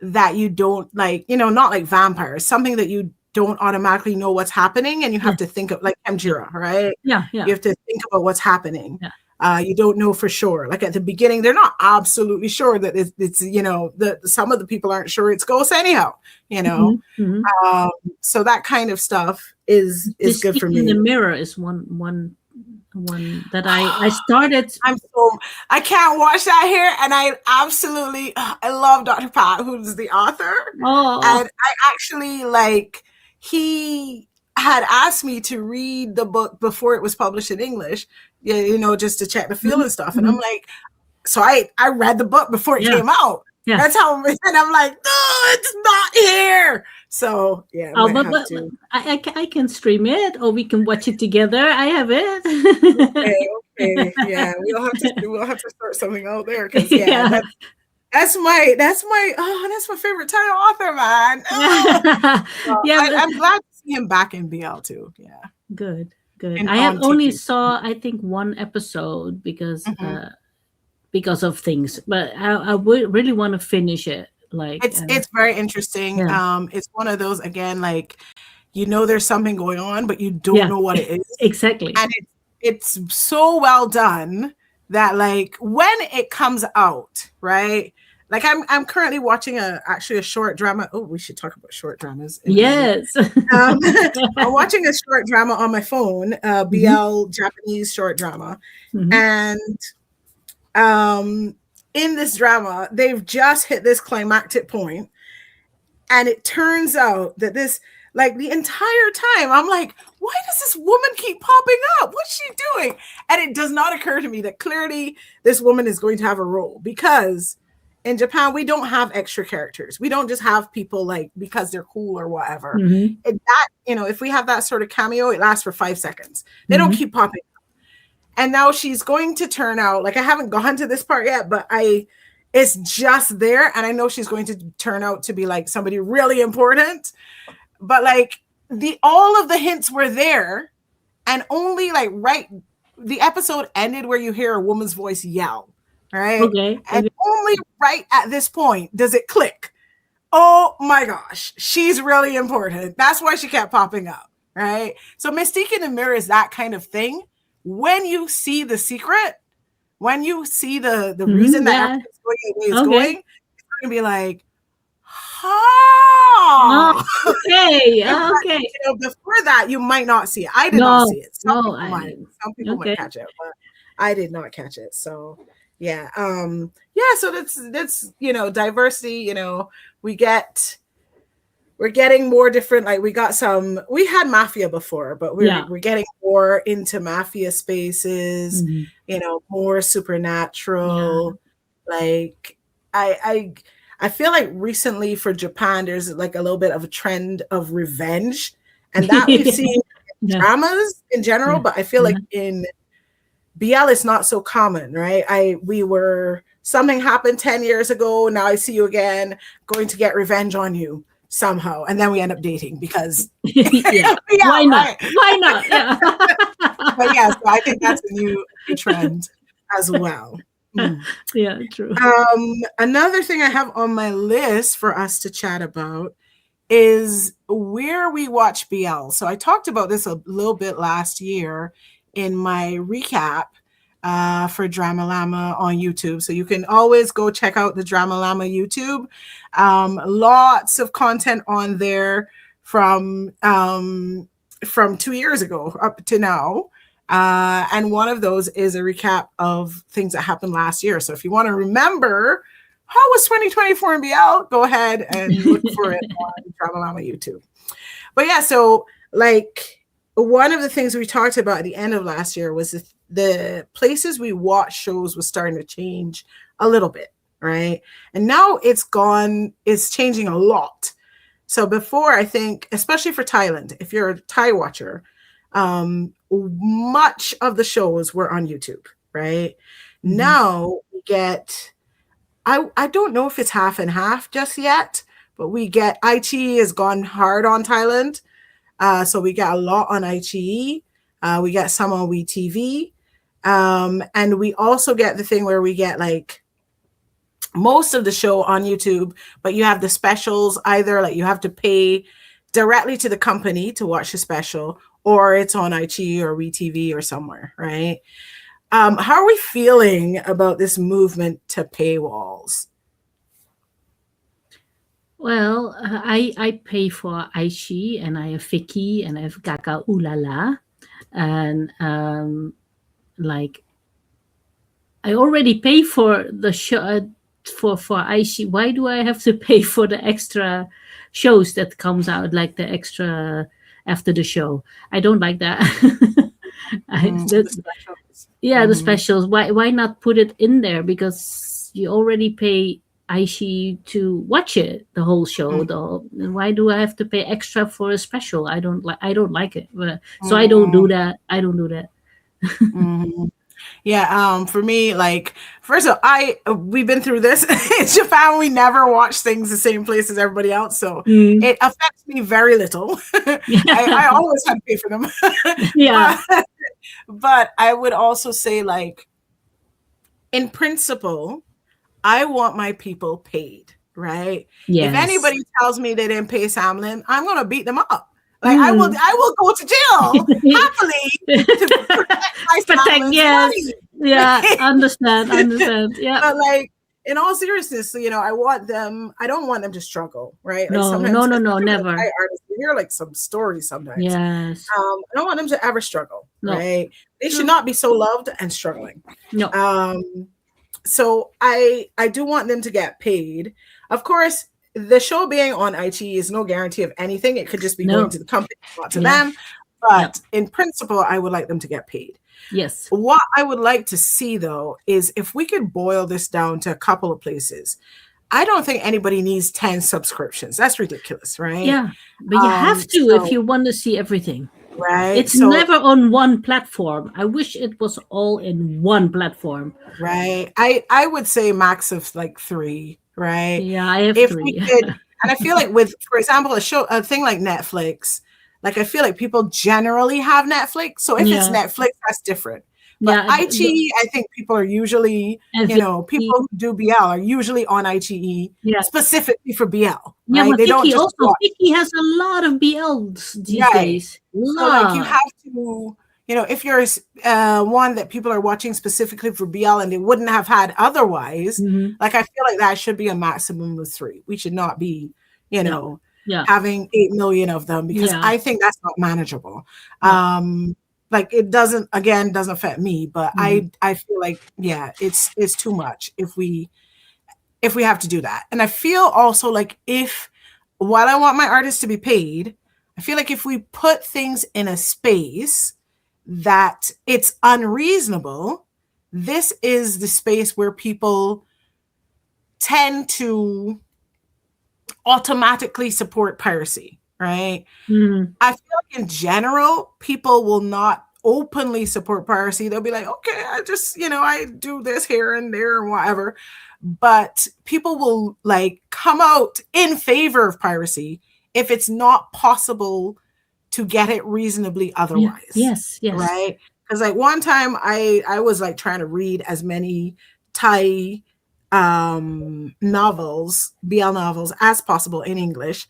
S1: that you don't like, not like vampires, something that you don't automatically know what's happening and you
S2: Yeah.
S1: have to think of like
S2: Yeah.
S1: Mjira, right?
S2: Yeah. Yeah.
S1: You have to think about what's happening.
S2: Yeah.
S1: You don't know for sure. Like at the beginning, they're not absolutely sure that it's some of the people aren't sure it's ghosts anyhow,
S2: Mhm. Mhm.
S1: um, so that kind of stuff
S2: The
S1: is good
S2: Stick
S1: for
S2: in the
S1: me.
S2: Mirror is one that I started.
S1: I can't watch that here, and I love Dr. Pat, who's the author,
S2: Oh.
S1: and I actually like he had asked me to read the book before it was published in English, yeah, just to check the feel
S2: Mhm.
S1: and stuff, and I'm
S2: Mhm.
S1: like, so I read the book before it
S2: Yeah.
S1: came out.
S2: Yeah.
S1: That's how, and I'm like, no, it's not here. So yeah, I
S2: Oh,
S1: might have
S2: but
S1: to.
S2: I can stream it, or we can watch it together. I have
S1: Okay,
S2: it.
S1: okay, yeah, we'll have to start something out there because yeah,
S2: Yeah.
S1: that's my favorite Thai author, man. Oh.
S2: Yeah.
S1: So
S2: Yeah.
S1: I'm glad to see him back in BL too. Yeah.
S2: Good. good.
S1: and
S2: I have
S1: on
S2: only
S1: TV.
S2: saw I think one episode
S1: Mhm.
S2: because of things, but I would really want to finish it. Like,
S1: It's very interesting.
S2: yeah,
S1: It's one of those again, like there's something going on, but you don't
S2: yeah,
S1: know what it is,
S2: exactly.
S1: and it's so well done that like when it comes out, right? Like I'm currently watching actually a short drama. Oh, we should talk about short dramas in a minute.
S2: Yes.
S1: I'm watching a short drama on my phone,
S2: Mhm,
S1: BL Japanese short drama,
S2: mhm.
S1: and um, in this drama, they've just hit this climactic point, and it turns out that this, like the entire time, I'm like, why does this woman keep popping up? What's she doing? And it does not occur to me that clearly this woman is going to have a role, because in Japan, we don't have extra characters. We don't just have people like because they're cool or whatever.
S2: Mhm,
S1: If we have that sort of cameo, it lasts for 5 seconds. They don't
S2: mhm.
S1: keep popping. And now she's going to turn out, like I haven't gone to this part yet, but it's just there. And I know she's going to turn out to be like somebody really important. But like all of the hints were there, and only like the episode ended where you hear a woman's voice yell, right?
S2: Okay,
S1: And
S2: okay.
S1: only right at this point does it click. Oh my gosh, she's really important. That's why she kept popping up, right? So Mystique in the Mirror is that kind of thing. When you see the secret, when you see the reason
S2: Mhm,
S1: that
S2: yeah.
S1: everything's going the way it's
S2: Okay.
S1: going, it's going to be like, ha.
S2: Oh, okay.
S1: But
S2: Okay.
S1: before that, you might not see it. I did not
S2: No,
S1: see it. Some
S2: no,
S1: people might. Some people might
S2: okay.
S1: catch it, but I did not catch it. So yeah, yeah. So that's diversity. We get we're getting more different. Like we had mafia before, but
S2: Yeah.
S1: we're getting more into mafia spaces.
S2: Mhm.
S1: More
S2: Yeah.
S1: supernatural. Like I feel like recently for Japan, there's like a little bit of a trend of revenge, and that we've seen in
S2: Yeah.
S1: dramas in general.
S2: Yeah.
S1: But I feel like
S2: Uh-huh.
S1: in BL, it's not so common, right? Something happened 10 years ago. Now I see you again, going to get revenge on you somehow, and then we end up dating because
S2: Yeah.
S1: yeah,
S2: Why not?
S1: right.
S2: Why not? Yeah.
S1: But yeah, so I think that's a new trend as well. Mm.
S2: Yeah, true.
S1: Another thing I have on my list for us to chat about is where we watch BL. So I talked about this a little bit last year in my recap for DramaLlama on YouTube. So you can always go check out the DramaLlama YouTube. Lots of content on there from 2 years ago up to now. And one of those is a recap of things that happened last year. So if you want to remember how was 2024 and BL, go ahead and look for it on DramaLlama YouTube. But yeah, so like one of the things we talked about at the end of last year was the places we watch shows was starting to change a little bit, right? And now it's changing a lot. So before, I think, especially for Thailand, if you're a Thai watcher, much of the shows were on YouTube, right?
S2: Mhm.
S1: Now we get, I don't know if it's half and half just yet, but we get iQIYI has gone hard on Thailand. So we get a lot on iQIYI. We get some on WeTV. And we also get the thing where we get like most of the show on YouTube, but you have the specials, either like you have to pay directly to the company to watch the special, or it's on iQIYI or WeTV or somewhere, right? How are we feeling about this movement to paywalls?
S2: Well, I pay for iQIYI, and I have Vicky, and I have Gaga Ulala, and like I already pay for the show for iQIYI. Why do I have to pay for the extra shows that comes out, like the extra after the show? I don't like that.
S1: The specials.
S2: Yeah, the specials. Why not put it in there? Because you already pay iQIYI to watch it, the whole show. Why do I have to pay extra for a special? I don't like it. So I don't do that. I don't do that.
S1: Yeah, for me, like first of all, I we've been through this. In Japan, we never watch things the same place as everybody else, so
S2: Mm.
S1: it affects me very little. I always have to pay for them,
S2: Yeah.
S1: but I would also say like in principle, I want my people paid, right? If
S2: Yes.
S1: anybody tells me they didn't pay Samlin, I'm gonna beat them up. Like
S2: Mm.
S1: I will go to jail happily to protect my
S2: Protect,
S1: Samlin's
S2: yes. Yeah,
S1: money.
S2: understand, understand. Yeah.
S1: But like in all seriousness, I don't want them to struggle, right? Like
S2: No, no,
S1: sometimes,
S2: no, no,
S1: especially with
S2: never.
S1: Thai artists, you hear like some stories sometimes.
S2: Yes.
S1: I don't want them to ever struggle,
S2: No.
S1: right? They should
S2: True.
S1: not be so loved and struggling.
S2: No.
S1: Um, so I do want them to get paid. Of course, the show being on iQIYI is no guarantee of anything. It could just be going
S2: No.
S1: to the company, not to
S2: Yeah.
S1: them.
S2: Yeah.
S1: But in principle, I would like them to get paid.
S2: Yes.
S1: What I would like to see though is if we could boil this down to a couple of places. I don't think anybody needs 10 subscriptions. That's ridiculous, right?
S2: Yeah. But you have to if
S1: So
S2: you want to see everything.
S1: right.
S2: It's
S1: So
S2: never on one platform. I wish it was all in one platform.
S1: right. I would say max of like 3, right?
S2: Yeah, I have
S1: If we
S2: 3.
S1: could, and I feel like with, for example, a thing like Netflix, like I feel like people generally have Netflix. So if it's
S2: Yeah.
S1: Netflix, that's different. But
S2: Yeah.
S1: iQIYI, I think people are usually,
S2: And
S1: people who do BL are usually on iQIYI
S2: yeah.
S1: specifically for BL,
S2: Yeah,
S1: right?
S2: but
S1: They don't
S2: Vicky
S1: just
S2: also.
S1: watch.
S2: Vicky has a lot of BLs these
S1: Right.
S2: days.
S1: So like you
S2: Lot.
S1: have to, if you're one that people are watching specifically for BL and they wouldn't have had otherwise,
S2: Mhm.
S1: like I feel like that should be a maximum of 3. We should not be,
S2: Yeah. Yeah.
S1: having 8 million of them because
S2: Yeah.
S1: I think that's not manageable.
S2: No.
S1: Like it doesn't affect me, but
S2: Mhm.
S1: I feel like it's too much if we have to do that. And I feel also like if while I want my artists to be paid, I feel like if we put things in a space that it's unreasonable, this is the space where people tend to automatically support piracy, right?
S2: Mhm.
S1: I feel like in general, people will not openly support piracy. They'll be like, okay, I just, I do this here and there and whatever. But people will like come out in favor of piracy if it's not possible to get it reasonably
S2: Yeah.
S1: otherwise.
S2: Yes. Yes.
S1: Right. Because like one time I was like trying to read as many Thai novels, BL novels as possible in English.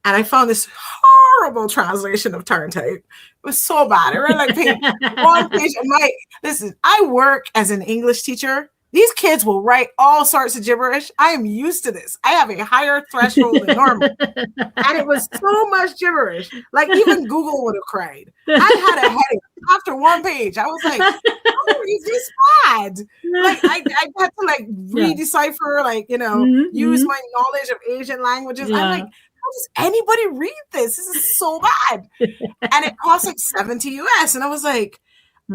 S1: And I found this horrible translation of Tarantine. It was so bad. I read like one page. Listen, I work as an English teacher. These kids will write all sorts of gibberish. I am used to this. I have a higher threshold than normal. And it was so much gibberish. Like even Google would have cried. I had a headache after one page. I was like, oh, is this bad? Like I had to like redecipher, like, use my knowledge of Asian languages. I'm like, how does anybody read this? This is so bad. And it cost like 70 US. And I was like,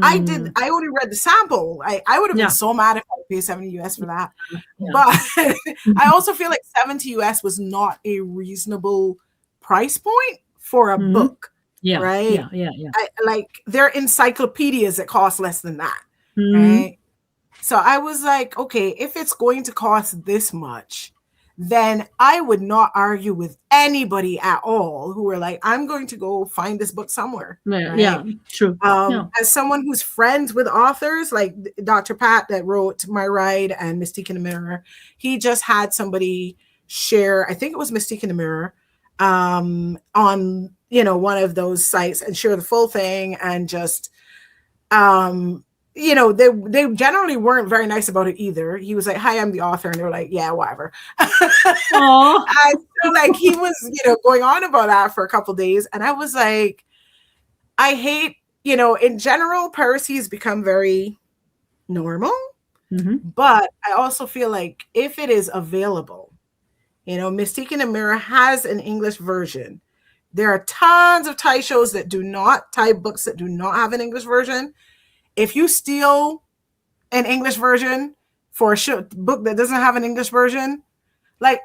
S1: I only read the sample. I would have been so mad if I paid 70 US for that.
S2: Yeah.
S1: But I also feel like 70 US was not a reasonable price point for a book.
S2: Yeah.
S1: Right.
S2: Yeah.
S1: Like there are encyclopedias that cost less than that. Right. So I was like, okay, if it's going to cost this much, then I would not argue with anybody at all who were like, I'm going to go find this book somewhere. Right?
S2: Yeah, true.
S1: As someone who's friends with authors, like Dr. Pat that wrote My Ride and Mystique in the Mirror, he just had somebody share, I think it was Mystique in the Mirror, on, one of those sites and share the full thing and just, they generally weren't very nice about it either. He was like, hi, I'm the author. And they're like, yeah, whatever. And so like he was, going on about that for a couple of days. And I was like, I hate, in general, piracy has become very normal. But I also feel like if it is available, Mystique in the Mirror has an English version. There are tons of Thai shows that Thai books that do not have an English version. If you steal an English version for a book that doesn't have an English version, like,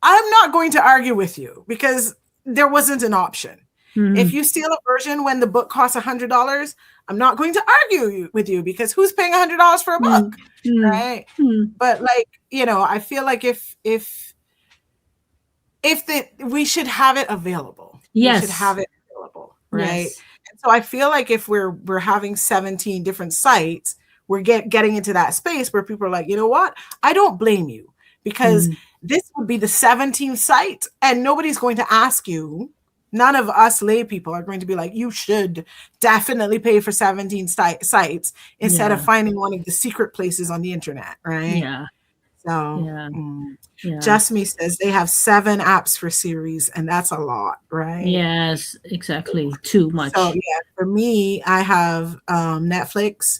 S1: I'm not going to argue with you because there wasn't an option. If you steal a version when the book costs $100, I'm not going to argue with you, because who's paying $100 for a book, right? But like, I feel like if we should have it available.
S2: Yes.
S1: We should have it available, right? Yes. And so I feel like if we're having 17 different sites, we're getting into that space where people are like, you know what? I don't blame you, because this would be the 17th site, and nobody's going to ask you. None of us lay people are going to be like, you should definitely pay for 17 sites instead of finding one of the secret places on the internet, right?
S2: Yeah.
S1: So Just Me says they have 7 apps for series, and that's a lot, right?
S2: Yes, exactly. Too much.
S1: So yeah, for me, I have Netflix,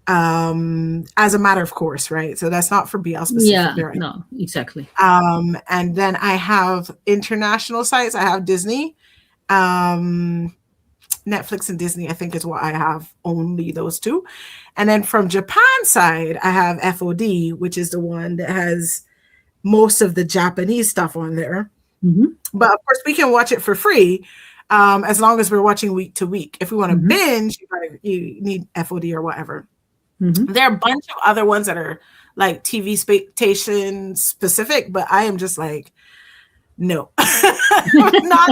S1: as a matter of course, right? So that's not for BL specific.
S2: Yeah, right? No, exactly.
S1: And then I have international sites. I have Disney, Netflix and Disney, I think is what I have, only those 2. And then from Japan side, I have FOD, which is the one that has most of the Japanese stuff on there. But of course, we can watch it for free, as long as we're watching week to week. If we want to binge, you need FOD or whatever. There are a bunch of other ones that are like TV station specific, but I am just like, no, not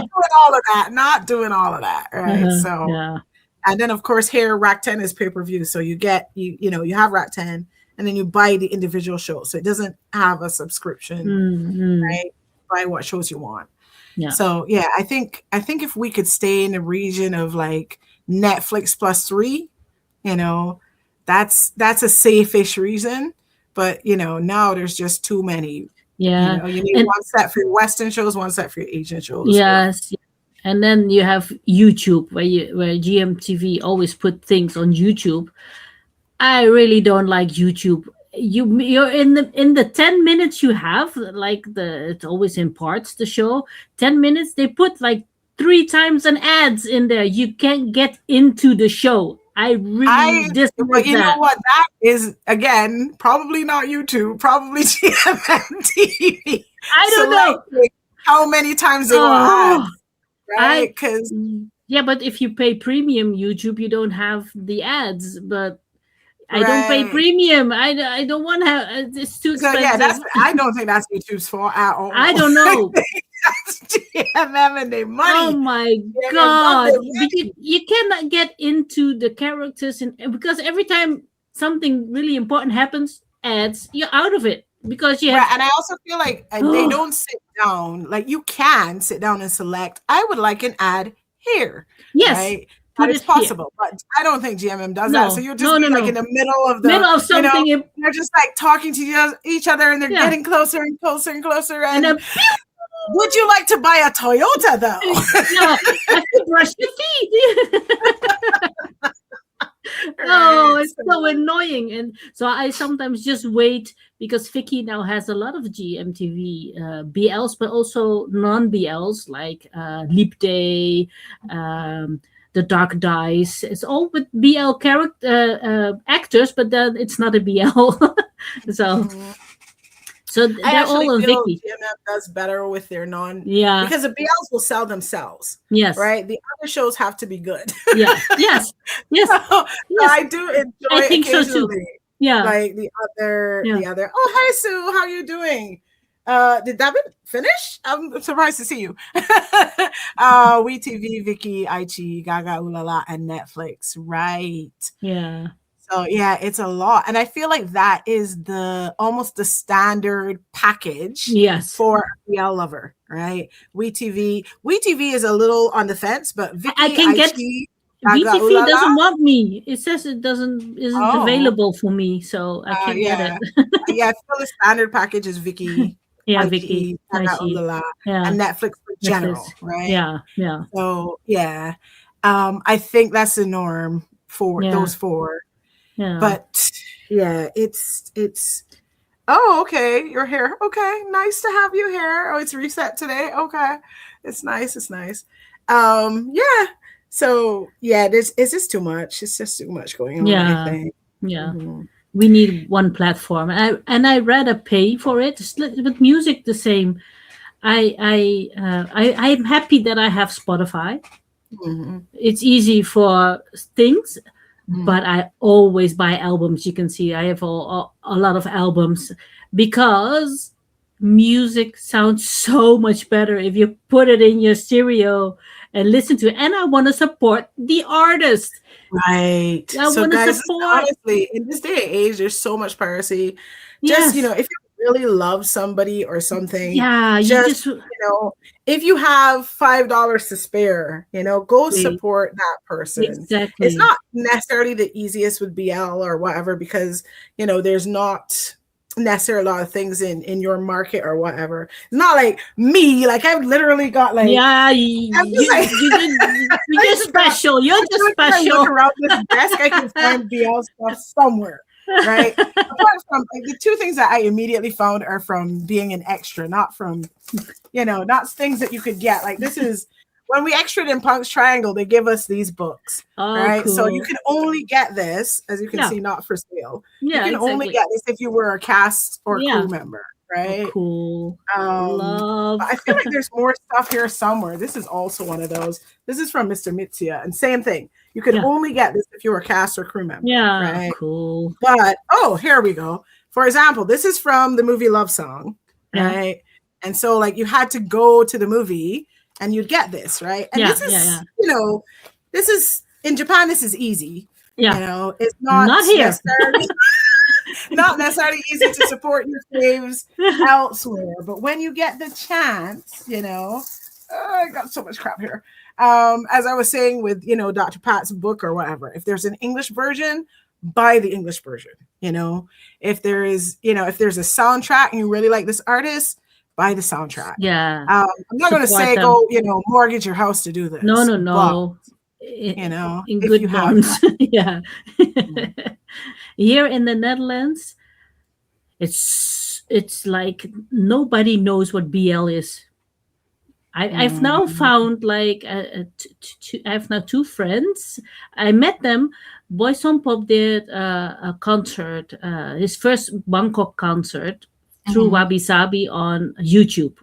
S1: doing all of that. Right. So, and then of course here, Rakuten is pay-per-view. So you get, you have Rakuten, and then you buy the individual shows. So it doesn't have a subscription, right? Buy what shows you want. Yeah. So yeah, I think if we could stay in the region of like Netflix plus 3, that's a safe-ish reason. But now there's just too many.
S2: Yeah.
S1: You need one set for your Western shows, one set for your Asian shows.
S2: Yes. And then you have YouTube, where GMTV always put things on YouTube. I really don't like YouTube. You're in the 10 minutes you have, like it's always in parts, the show. 10 minutes, they put like 3 times an ads in there. You can't get into the show. I really dislike
S1: that. You know what? That is, again, probably not YouTube, probably GMMTV.
S2: I don't know
S1: how many times they want ads, right? Because
S2: but if you pay premium YouTube, you don't have the ads. But I don't pay premium. I don't want to have. It's too expensive.
S1: Yeah, I don't think that's YouTube's fault at all.
S2: I don't know.
S1: That's GMM and their money.
S2: Oh my God! You cannot get into the characters, because every time something really important happens, ads, you're out of it, because you have.
S1: And I also feel like they don't sit down. Like, you can sit down and select, I would like an ad here.
S2: Yes.
S1: Right? That is possible, but I don't think GMM does that. So you're just in the middle of
S2: something.
S1: They're just like talking to each other, and they're getting closer and closer and closer. And would you like to buy a Toyota, though?
S2: No, I have to brush your teeth. Oh, it's so annoying. And so I sometimes just wait, because Vicky now has a lot of GMTV BLs, but also non-BLs, like Leap Day, The Dark Dice. It's all with BL character actors, but then it's not a BL. So they're all on Vicky.
S1: GMM does better with their because the BLs will sell themselves.
S2: Yes.
S1: Right? The other shows have to be good.
S2: Yeah. Yes.
S1: So I do enjoy
S2: I think so too. Yeah.
S1: Like the other. Oh, hi Sue, how are you doing? Did that finish? I'm surprised to see you. WeTV, Vicky, Aichi, Gaga, Ulala, and Netflix. Right.
S2: Yeah.
S1: So yeah, it's a lot. And I feel like that is almost the standard package for a BL lover, right? WeTV is a little on the fence, but Vicky,
S2: I can get WeTV doesn't want me. It says it isn't available for me, so I can't get it.
S1: Yeah, I feel the standard package is Vicky.
S2: Vicky,
S1: and Netflix for general, right?
S2: Yeah.
S1: So yeah, I think that's the norm for those 4.
S2: Yeah.
S1: But yeah, it's oh, okay, your hair. Okay, nice to have you here. Oh, it's reset today. Okay. It's nice. Yeah. So yeah, it's just too much. It's just too much going on.
S2: Yeah.
S1: I think.
S2: Yeah. Mm-hmm. We need one platform. And I rather pay for it. With music the same. I'm happy that I have Spotify.
S1: Mhm.
S2: It's easy for things, but
S1: Mhm.
S2: I always buy albums. You can see I have a lot of albums because music sounds so much better if you put it in your stereo and listen to it. And I want to support the artist.
S1: Right.
S2: I
S1: So,
S2: want to
S1: guys, listen,
S2: support.
S1: honestly, in this day and age, there's so much piracy. Just,
S2: Yes.
S1: if you really love somebody or something,
S2: Yeah, you
S1: just,
S2: just
S1: if you have $5 to spare, go
S2: wait.
S1: support that person. It's
S2: Exactly.
S1: not necessarily the easiest with BL or whatever because, there's not necessarily a lot of things in your market or whatever. It's not like me, like I've literally got like
S2: Yeah,
S1: I'm just like
S2: you're
S1: I
S2: just
S1: just got.
S2: special. You're
S1: I
S2: just
S1: feel like if I look
S2: special.
S1: around this desk, I can find BL stuff somewhere, right? Apart from like, the two things that I immediately found are from being an extra, not from not things that you could get. Like this is when we extras in Punk's Triangle, they give us these books,
S2: Oh,
S1: right? So you
S2: cool.
S1: can only get this, as you can
S2: Yeah.
S1: see, not for sale. You
S2: Yeah,
S1: can only
S2: exactly.
S1: get this if you were a cast or
S2: Yeah.
S1: crew member,
S2: Oh,
S1: right?
S2: cool.
S1: But
S2: Love.
S1: I feel like there's more stuff here somewhere. This is also one of those. This is from Mr. Mitsuya, and same thing. You could
S2: Yeah.
S1: only get this if you were a cast or crew member,
S2: Yeah,
S1: right?
S2: cool.
S1: But here we go. For example, this is from the movie Love Song,
S2: Yeah.
S1: right? And so like you had to go to the movie and you'd get this, right? And
S2: Yeah,
S1: this
S2: yeah, yeah.
S1: is, this is in Japan, this is easy.
S2: Yeah.
S1: It's
S2: Not
S1: not
S2: here.
S1: necessarily not necessarily easy to support your faves elsewhere. But when you get the chance, I got so much crap here. As I was saying with, Dr. Pat's book or whatever, if there's an English version, buy the English version. If there is, if there's a soundtrack and you really like this artist, buy the soundtrack.
S2: Yeah.
S1: I'm not going to
S2: Support
S1: say
S2: them.
S1: go, mortgage your house to do
S2: No,
S1: this,
S2: no,
S1: but
S2: no. In
S1: if you
S2: good
S1: have
S2: bonds. Yeah.
S1: that.
S2: Here in the Netherlands, it's like nobody knows what BL is. I've now
S1: Mm.
S2: found like I have now two friends. I met them. Boy Son Pop did a concert, his first Bangkok concert through
S1: Mhm.
S2: Wabi Sabi on YouTube.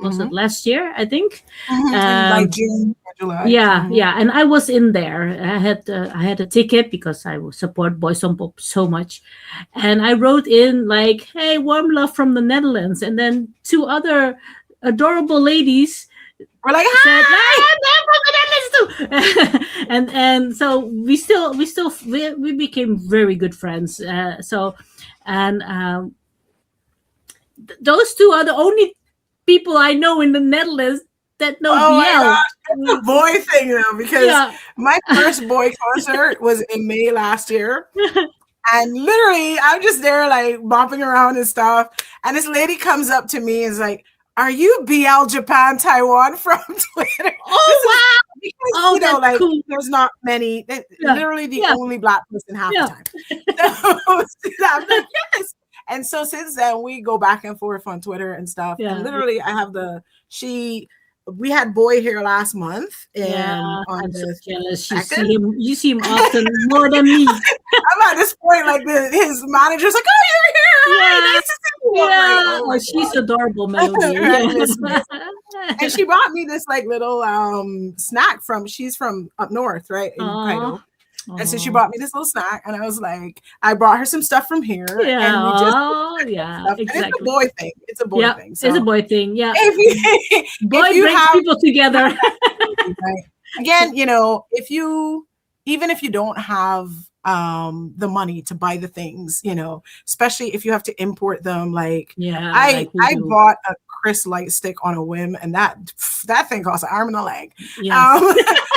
S2: Was it
S1: Mhm.
S2: last year? I think.
S1: Mhm. In like June or July.
S2: Yeah,
S1: Mhm.
S2: yeah, and I was in there. I had a ticket because I will support Boys on Pop so much, and I wrote in like, "Hey, warm love from the Netherlands," and then two other adorable ladies
S1: We're like,
S2: said,
S1: hi.
S2: "I'm from the Netherlands too," and so we became very good friends. And those two are the only people I know in the Netherlands that know
S1: Oh my
S2: BL.
S1: gosh, it's a boy thing though, because
S2: Yeah.
S1: my first boy concert was in May last year. And literally, I'm just there like bopping around and stuff. And this lady comes up to me and is like, "Are you BL Japan Taiwan from Twitter?" This is
S2: Oh wow!
S1: because,
S2: Oh, that's
S1: like
S2: cool.
S1: there's not many,
S2: Yeah,
S1: literally the
S2: yeah,
S1: only black person half the
S2: yeah,
S1: time. So I'm like, yes. And so since then, we go back and forth on Twitter and stuff. And
S2: yeah,
S1: literally, I have we had Boy here last month
S2: yeah.
S1: and on
S2: I'm so
S1: the
S2: jealous.
S1: second.
S2: You see him often more than me.
S1: I'm at this point, like his manager's like, "Oh, you're here! Hi,
S2: Yeah,
S1: nice to see you." I'm like,
S2: yeah.
S1: "Oh
S2: Oh,
S1: my
S2: she's adorable, Melody.
S1: god!"
S2: Yeah.
S1: Right, miss. And she bought me this like little snack she's from up north, right, in
S2: Aw.
S1: Hokkaido. And so she
S2: Oh,
S1: bought me this little snack, and I was like, I brought her some stuff from here,
S2: yeah.
S1: and we just
S2: Oh, yeah.
S1: stuff. And it's a
S2: Exactly.
S1: boy thing. It's a boy
S2: Yeah,
S1: thing.
S2: it's a
S1: So
S2: boy thing. Yeah,
S1: if you if
S2: boy
S1: you
S2: brings
S1: have
S2: people together.
S1: that ability, right? Again, if you even if you don't have the money to buy the things, especially if you have to import them, like
S2: Yeah,
S1: I
S2: like we
S1: I
S2: do.
S1: bought a Chris light stick on a whim, and that thing cost an arm and a leg.
S2: Yes.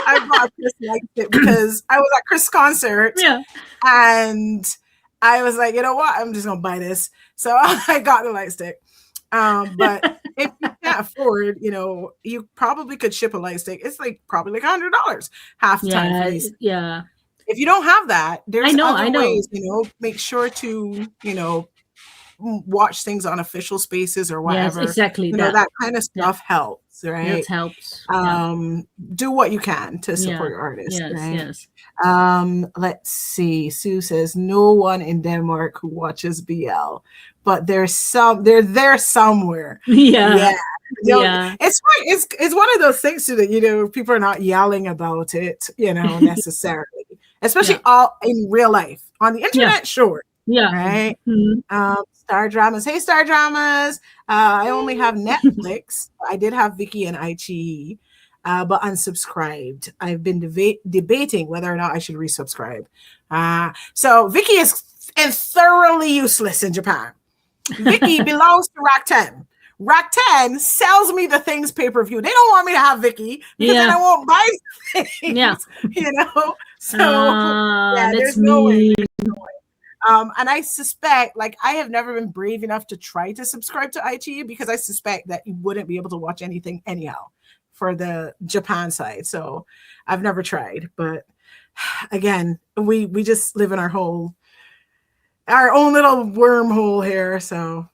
S1: I bought a Chris light stick because I was at Chris' concert
S2: Yeah.
S1: and I was like, you know what, I'm just gonna buy this. So I got the light stick. But if you can't afford, you probably could ship a light stick. It's like probably like $100 half the time for
S2: Yeah.
S1: these.
S2: Yeah.
S1: If you don't have that,
S2: I
S1: there's
S2: know. I
S1: other
S2: know.
S1: ways, make sure to, watch things on official spaces or
S2: Yes,
S1: whatever.
S2: exactly that.
S1: That kind of
S2: Yeah,
S1: stuff helps,
S2: that
S1: right?
S2: helps. Yeah.
S1: Do what you can to support
S2: Yeah.
S1: your artist,
S2: Yes.
S1: right?
S2: Yes.
S1: Let's see. Sue says no one in Denmark who watches BL, but they're there somewhere.
S2: Yeah.
S1: Yeah.
S2: Yeah.
S1: It's fine. It's one of those things too that people are not yelling about it, necessarily, especially
S2: Yeah.
S1: all in real life. On the
S2: Yeah.
S1: internet, sure,
S2: Yeah.
S1: right?
S2: Mhm.
S1: Star Dramas. Hey, Star Dramas. I only have Netflix. I did have Vicky and Aichi, but unsubscribed. I've been debating whether or not I should resubscribe. So Vicky is thoroughly useless in Japan. Vicky belongs to Rakuten. Rakuten sells me the things pay-per-view. They don't want me to have Vicky because then I
S2: Yeah.
S1: won't buy
S2: Yeah.
S1: things. So
S2: That's
S1: there's no way.
S2: me.
S1: And I suspect, like, I have never been brave enough to try to subscribe to iQIYI because I suspect that you wouldn't be able to watch anything anyhow for the Japan side. So I've never tried, but again, we just live in our own little wormhole here. So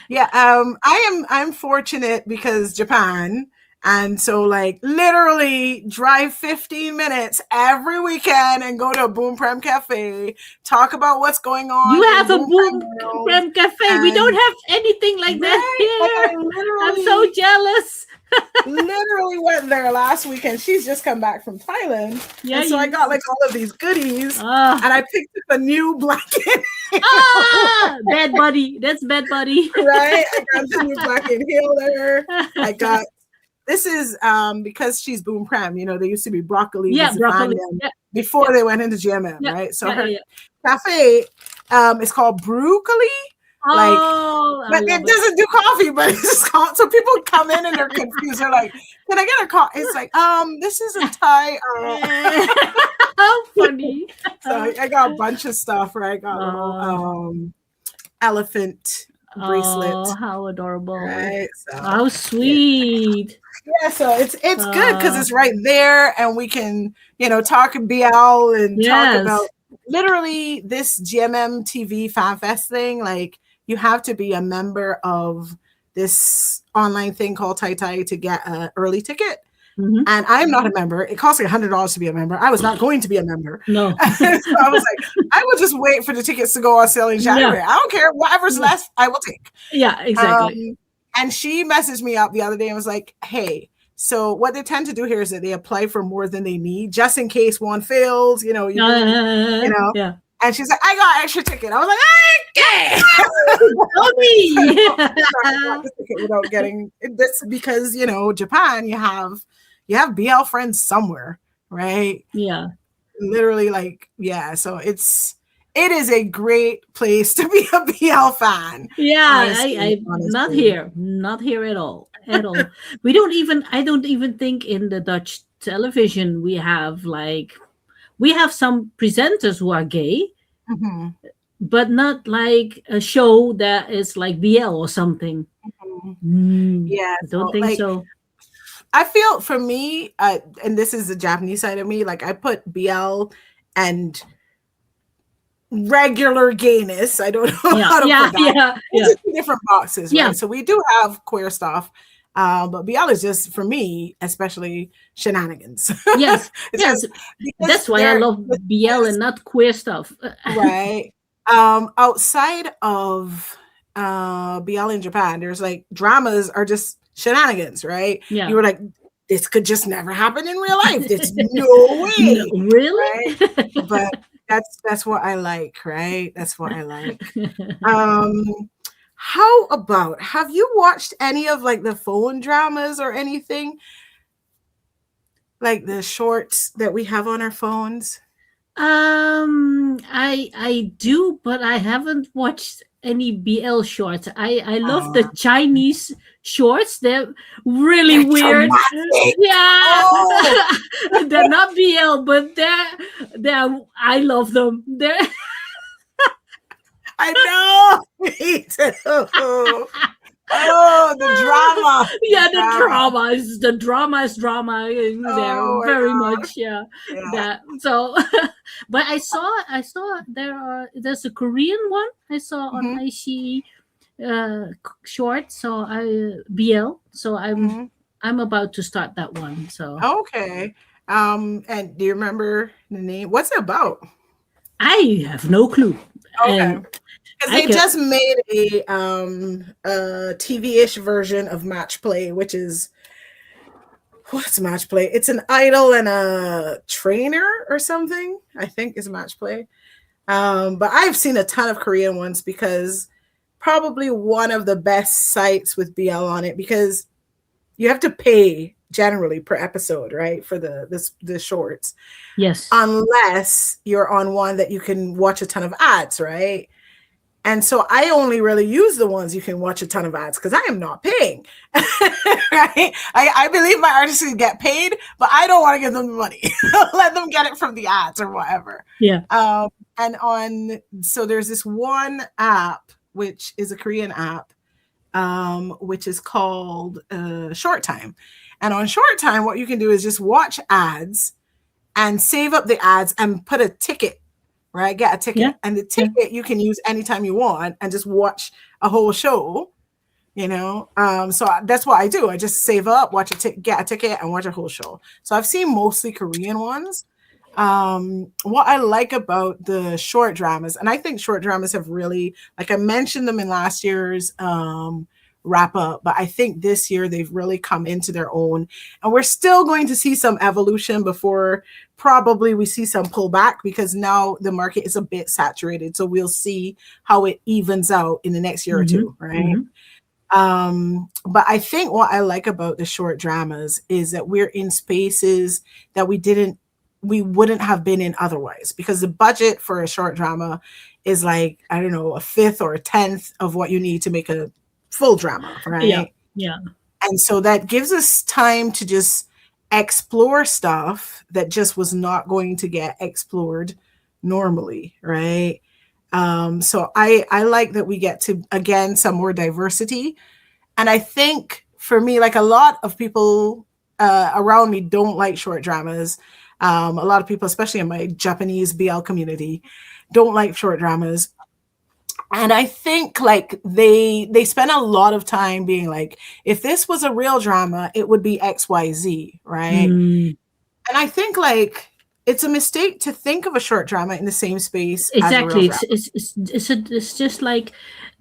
S1: yeah, I'm fortunate because Japan. And so, like, literally drive 15 minutes every weekend and go to a Boom Prem Cafe, talk about what's going on
S2: You
S1: in
S2: have a
S1: Boom Prem
S2: boom
S1: world.
S2: prem cafe. We don't
S1: And
S2: have anything like that
S1: like, I
S2: here. I'm so jealous.
S1: literally went there last weekend. She's just come back from Thailand.
S2: Yeah.
S1: And so I got like all of these goodies.
S2: Ah.
S1: And I picked up a new blanket.
S2: Bad Buddy. That's Bad Buddy.
S1: Right? I got the new black inhaler. I got this is because she's Boom Prem, they used to be broccoli.
S2: Yeah, broccoli.
S1: Before they went into GMM, right? So her
S2: yeah.
S1: cafe is called Broccoli. But it doesn't do coffee, but it's just called, so people come in and they're confused. They're like, "Can I get a coffee?" It's like, this isn't Thai.
S2: How funny.
S1: So I got a bunch of stuff, right? I got a little elephant bracelet.
S2: Oh, how adorable.
S1: Right? So,
S2: how sweet.
S1: Yeah, so it's good because it's right there and we can, talk BL and talk about literally this GMM TV Fan Fest thing. Like, you have to be a member of this online thing called Tai Tai to get an early ticket.
S2: Mm-hmm.
S1: And I'm not a member. It costs like $100 to be a member. I was not going to be a member.
S2: No.
S1: So I was like, I will just wait for the tickets to go on sale in January. I don't care. Whatever's left, I will take.
S2: Yeah, exactly.
S1: And she messaged me up the other day and was like, hey, so what they tend to do here is that they apply for more than they need, just in case one fails, Yeah. And she's like, I got an extra ticket. I was like, okay. Without getting this because Japan, you have BL friends somewhere, right?
S2: Yeah.
S1: Literally, so it is a great place to be a BL fan.
S2: Yeah, honestly. Not here at all. I don't even think in the Dutch television we have some presenters who are gay, but not like a show that is like BL or something.
S1: Yeah,
S2: I don't think so.
S1: I feel for me, and this is the Japanese side of me, like I put BL and regular gayness. I don't know how to put that. It's just different boxes, right? So we do have queer stuff. But BL is just, for me, especially shenanigans.
S2: Yes. That's why I love BL and not queer stuff.
S1: Right. Outside of BL in Japan, there's like dramas are just shenanigans, right?
S2: Yeah.
S1: You were like, this could just never happen in real life. There's no way.
S2: No, really?
S1: Right? But that's what I like, right? That's what I like. How about, have you watched any of like the phone dramas or anything? Like the shorts that we have on our phones?
S2: I do, but I haven't watched any BL shorts. I love the Chinese shorts. They're really weird.
S1: Dramatic.
S2: Yeah. They're not BL, but they're I love them. They're
S1: I know. Me too. Oh, the drama.
S2: Yeah, the drama is drama in there very much. Yeah. That so but I saw there's a Korean one I saw on iQIYI short, so BL. So I'm about to start that one. So
S1: okay. And do you remember the name? What's it about?
S2: I have no clue.
S1: Okay. Because
S2: I
S1: they
S2: could.
S1: just made a TV-ish version of Match Play, which is what's Match Play? It's an idol and a trainer or something. I think is Match Play. But I've seen a ton of Korean ones because probably one of the best sites with BL on it because you have to pay generally per episode, right? For the shorts.
S2: Yes.
S1: Unless you're on one that you can watch a ton of ads, right? And so I only really use the ones you can watch a ton of ads because I am not paying. Right? I believe my artists can get paid, but I don't want to give them the money. Let them get it from the ads or whatever.
S2: Yeah.
S1: So there's this one app, which is a Korean app, which is called Short Time. And on Short Time, what you can do is just watch ads and save up the ads and put a ticket, right? Get a ticket.
S2: Yeah.
S1: And the ticket you can use anytime you want and just watch a whole show, So that's what I do. I just save up, get a ticket and watch a whole show. So I've seen mostly Korean ones. What I like about the short dramas, and I think short dramas have really, like I mentioned them in last year's wrap up, but I think this year they've really come into their own, and we're still going to see some evolution before probably we see some pullback because now the market is a bit saturated. So we'll see how it evens out in the next year or two, right? But I think what I like about the short dramas is that we're in spaces that we wouldn't have been in otherwise, because the budget for a short drama is like, I don't know, a fifth or a tenth of what you need to make a full drama, right?
S2: Yeah.
S1: And so that gives us time to just explore stuff that just was not going to get explored normally, right? So I like that we get to, again, some more diversity. And I think for me, like a lot of people around me don't like short dramas. A lot of people, especially in my Japanese BL community, don't like short dramas. And I think like they spend a lot of time being like, if this was a real drama, it would be XYZ, right? And I think like it's a mistake to think of a short drama in the same space
S2: Exactly.
S1: as a real drama.
S2: It's just like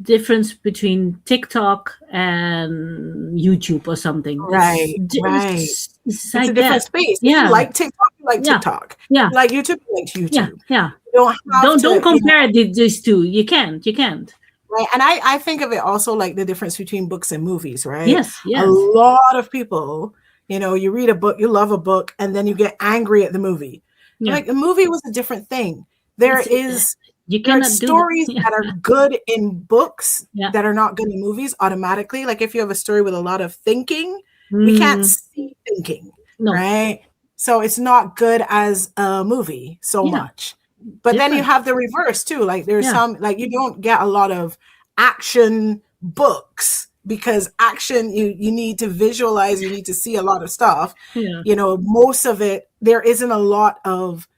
S2: difference between TikTok and YouTube or something.
S1: Right.
S2: It's like
S1: a different
S2: that.
S1: space.
S2: Yeah.
S1: If you like TikTok, you like TikTok.
S2: Yeah.
S1: If you like YouTube, you like YouTube.
S2: Yeah.
S1: Don't
S2: compare these two. You can't.
S1: Right. And I think of it also like the difference between books and movies, right?
S2: Yes.
S1: A lot of people, you read a book, you love a book, and then you get angry at the movie. Yeah. Like the movie was a different thing. There are stories that are good in books that are not good in movies automatically. Like if you have a story with a lot of thinking, we can't see thinking, right? So it's not good as a movie so much. But then you have the reverse too. Like there's some, like you don't get a lot of action books because action, you need to visualize, you need to see a lot of stuff. Most of it, there isn't a lot of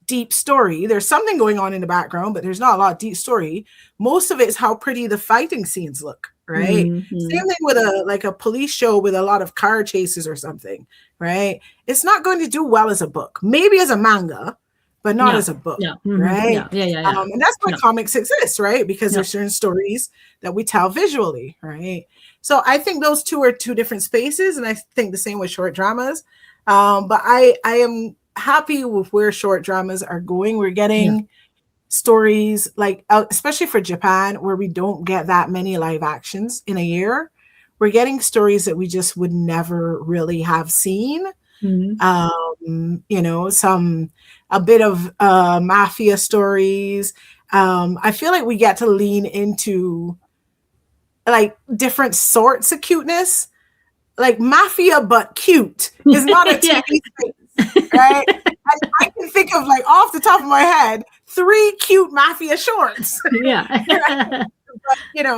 S1: deep story. There's something going on in the background, but there's not a lot of deep story. Most of it is how pretty the fighting scenes look, right? Same thing with a police show with a lot of car chases or something, right? It's not going to do well as a book, maybe as a manga, but not as a book, right? And that's why comics exist, right? Because there's certain stories that we tell visually, right? So I think those two are two different spaces, and I think the same with short dramas. But I am happy with where short dramas are going. We're getting stories like, especially for Japan, where we don't get that many live actions in a year. We're getting stories that we just would never really have seen. A bit of mafia stories. I feel like we get to lean into like different sorts of cuteness, like mafia but cute is not a TV space, right? And I can think of like off the top of my head 3 cute mafia shorts. But,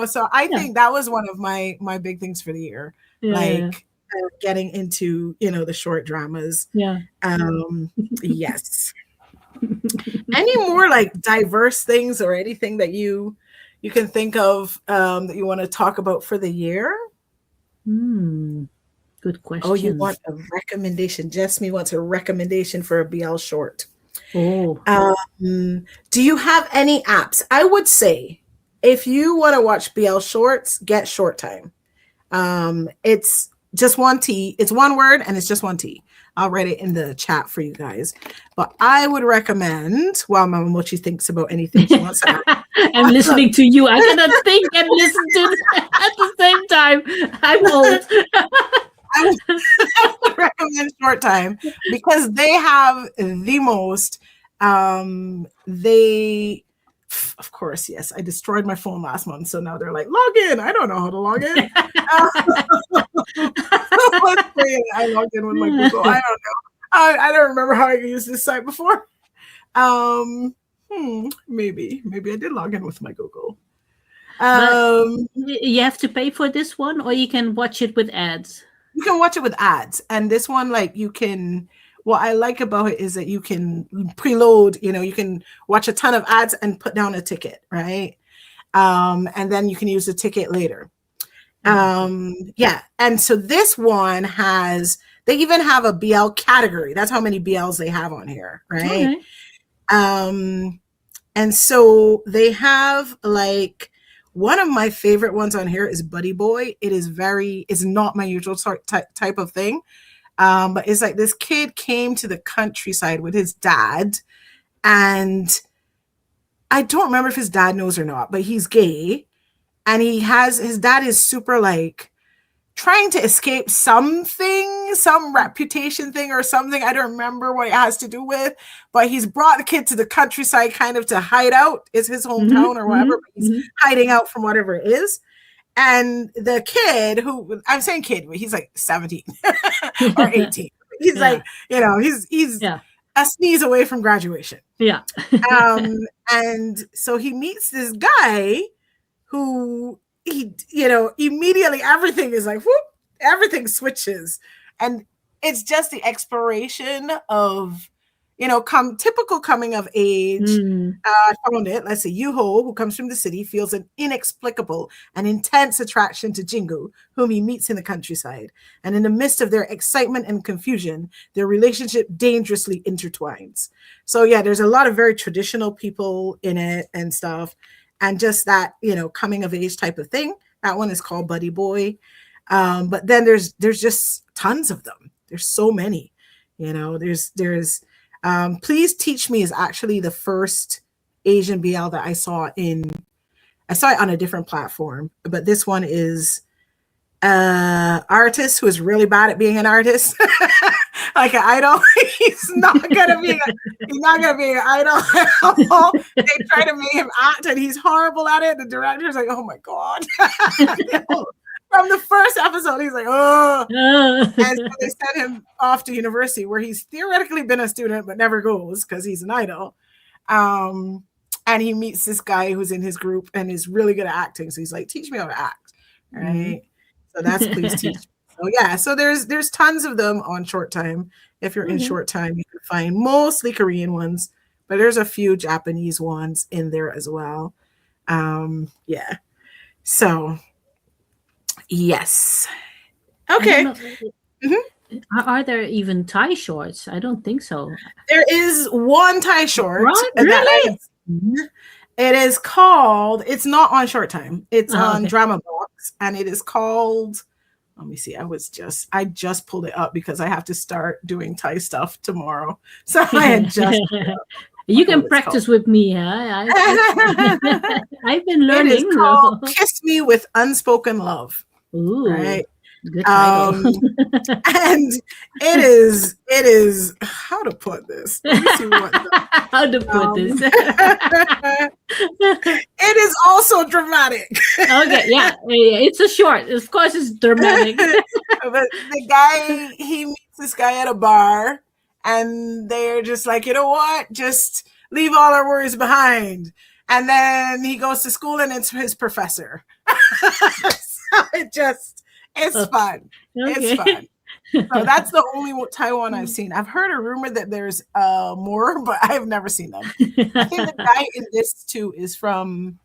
S1: so I think that was one of my big things for the year, getting into the short dramas. Yes. Any more like diverse things or anything that you can think of that you want to talk about for the year?
S2: Good question.
S1: Oh, you want a recommendation? Jessme wants a recommendation for a BL short.
S2: Do
S1: you have any apps? I would say if you want to watch BL shorts, get Short Time. It's just one T. It's one word and it's just one T. I'll write it in the chat for you guys. But I would recommend, while Mama Mochi thinks about anything she wants to add.
S2: I'm listening to you. I cannot think and listen to at the same time. I'm old.
S1: I would recommend Short Time because they have the most, of course, yes, I destroyed my phone last month. So now they're like, log in. I don't know how to log in. I logged in with my Google. I don't know. I don't remember how I used this site before. Maybe I did log in with my Google.
S2: You have to pay for this one, or you can watch it with ads.
S1: You can watch it with ads, and this one, like, you can. What I like about it is that you can preload. You can watch a ton of ads and put down a ticket, right? And then you can use the ticket later. Yeah, and so this one they even have a BL category. That's how many BLs they have on here, right? Okay. And so they have, like, one of my favorite ones on here is Buddy Boy. It's not my usual type of thing. But it's like this kid came to the countryside with his dad, and I don't remember if his dad knows or not, but he's gay, and his dad is super, like, trying to escape something, some reputation thing or something. I don't remember what it has to do with, but he's brought the kid to the countryside kind of to hide out. It's his hometown or whatever, but he's hiding out from whatever it is. And the kid, who I'm saying kid, but he's like 17 or 18. He's like, he's a sneeze away from graduation.
S2: Yeah.
S1: And so he meets this guy who immediately everything is like, whoop, everything switches. And it's just the exploration of, typical coming of age. I found it. Let's say Yuho, who comes from the city, feels an inexplicable and intense attraction to Jingu, whom he meets in the countryside. And in the midst of their excitement and confusion, their relationship dangerously intertwines. So yeah, there's a lot of very traditional people in it and stuff. And just that, coming of age type of thing. That one is called Buddy Boy. But then there's just tons of them. There's so many, there's Please Teach Me is actually the first Asian BL that I saw it on a different platform, but this one is artist who is really bad at being an artist, like an idol. He's not gonna be an idol at all. They try to make him act and he's horrible at it. The director's like, oh my God. From the first episode, he's like, oh. And so they sent him off to university where he's theoretically been a student but never goes because he's an idol. And he meets this guy who's in his group and is really good at acting. So he's like, teach me how to act. Right. So that's Please Teach Me. So yeah, so there's tons of them on Short Time. If you're in Short Time, you can find mostly Korean ones, but there's a few Japanese ones in there as well. Yeah. So yes. Okay.
S2: Are there even Thai shorts? I don't think so.
S1: There is one Thai short.
S2: Right? Really?
S1: It is called, it's not on Short Time. It's on Drama Box, and it is called, let me see. I just pulled it up because I have to start doing Thai stuff tomorrow. So I had just
S2: you can practice with me, huh? I've been learning.
S1: It is called Kiss Me with Unspoken Love.
S2: Ooh,
S1: right?
S2: Good title.
S1: And it is how to put this. Let me see
S2: how to put this.
S1: It is also dramatic.
S2: Okay, yeah, it's a short. Of course, it's dramatic.
S1: But the guy, he meets this guy at a bar, and they're just like, you know what? Just leave all our worries behind. And then he goes to school, and it's his professor. So it's fun. Okay. It's fun. So that's the only Taiwan I've seen. I've heard a rumor that there's more, but I've never seen them. I think the guy in this too is from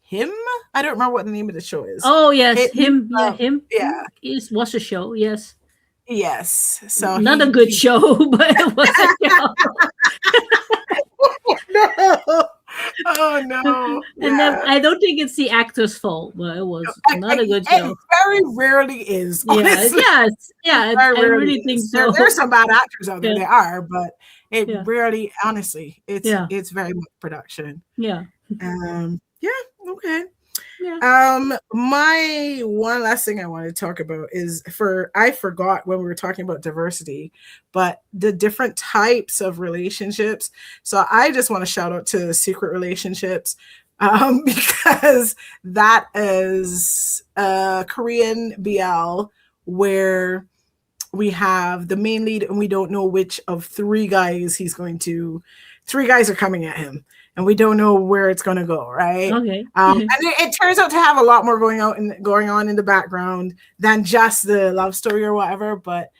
S1: Him. I don't remember what the name of the show is.
S2: Oh yes, Him. Him.
S1: Yeah,
S2: it was a show. Yes.
S1: Yes. So
S2: not a good show, but it was a show.
S1: No. Oh no.
S2: And then
S1: Yeah.
S2: I don't think it's the actor's fault, but it was not a good
S1: It
S2: show.
S1: very rarely is,
S2: Yeah,
S1: honestly.
S2: yes,
S1: It
S2: yeah,
S1: very
S2: I
S1: rarely
S2: really
S1: is.
S2: think
S1: There's
S2: so.
S1: some bad actors out there.
S2: Yeah,
S1: There are, but it
S2: yeah,
S1: rarely, honestly,
S2: yeah,
S1: it's very much production.
S2: yeah,
S1: Yeah, okay.
S2: yeah.
S1: My one last thing I want to talk about is I forgot when we were talking about diversity, but the different types of relationships. So I just want to shout out to secret relationships, because that is a Korean BL where we have the main lead and we don't know which of three guys are coming at him and we don't know where it's going to go, right?
S2: Okay.
S1: And it turns out to have a lot more going on in the background than just the love story or whatever. But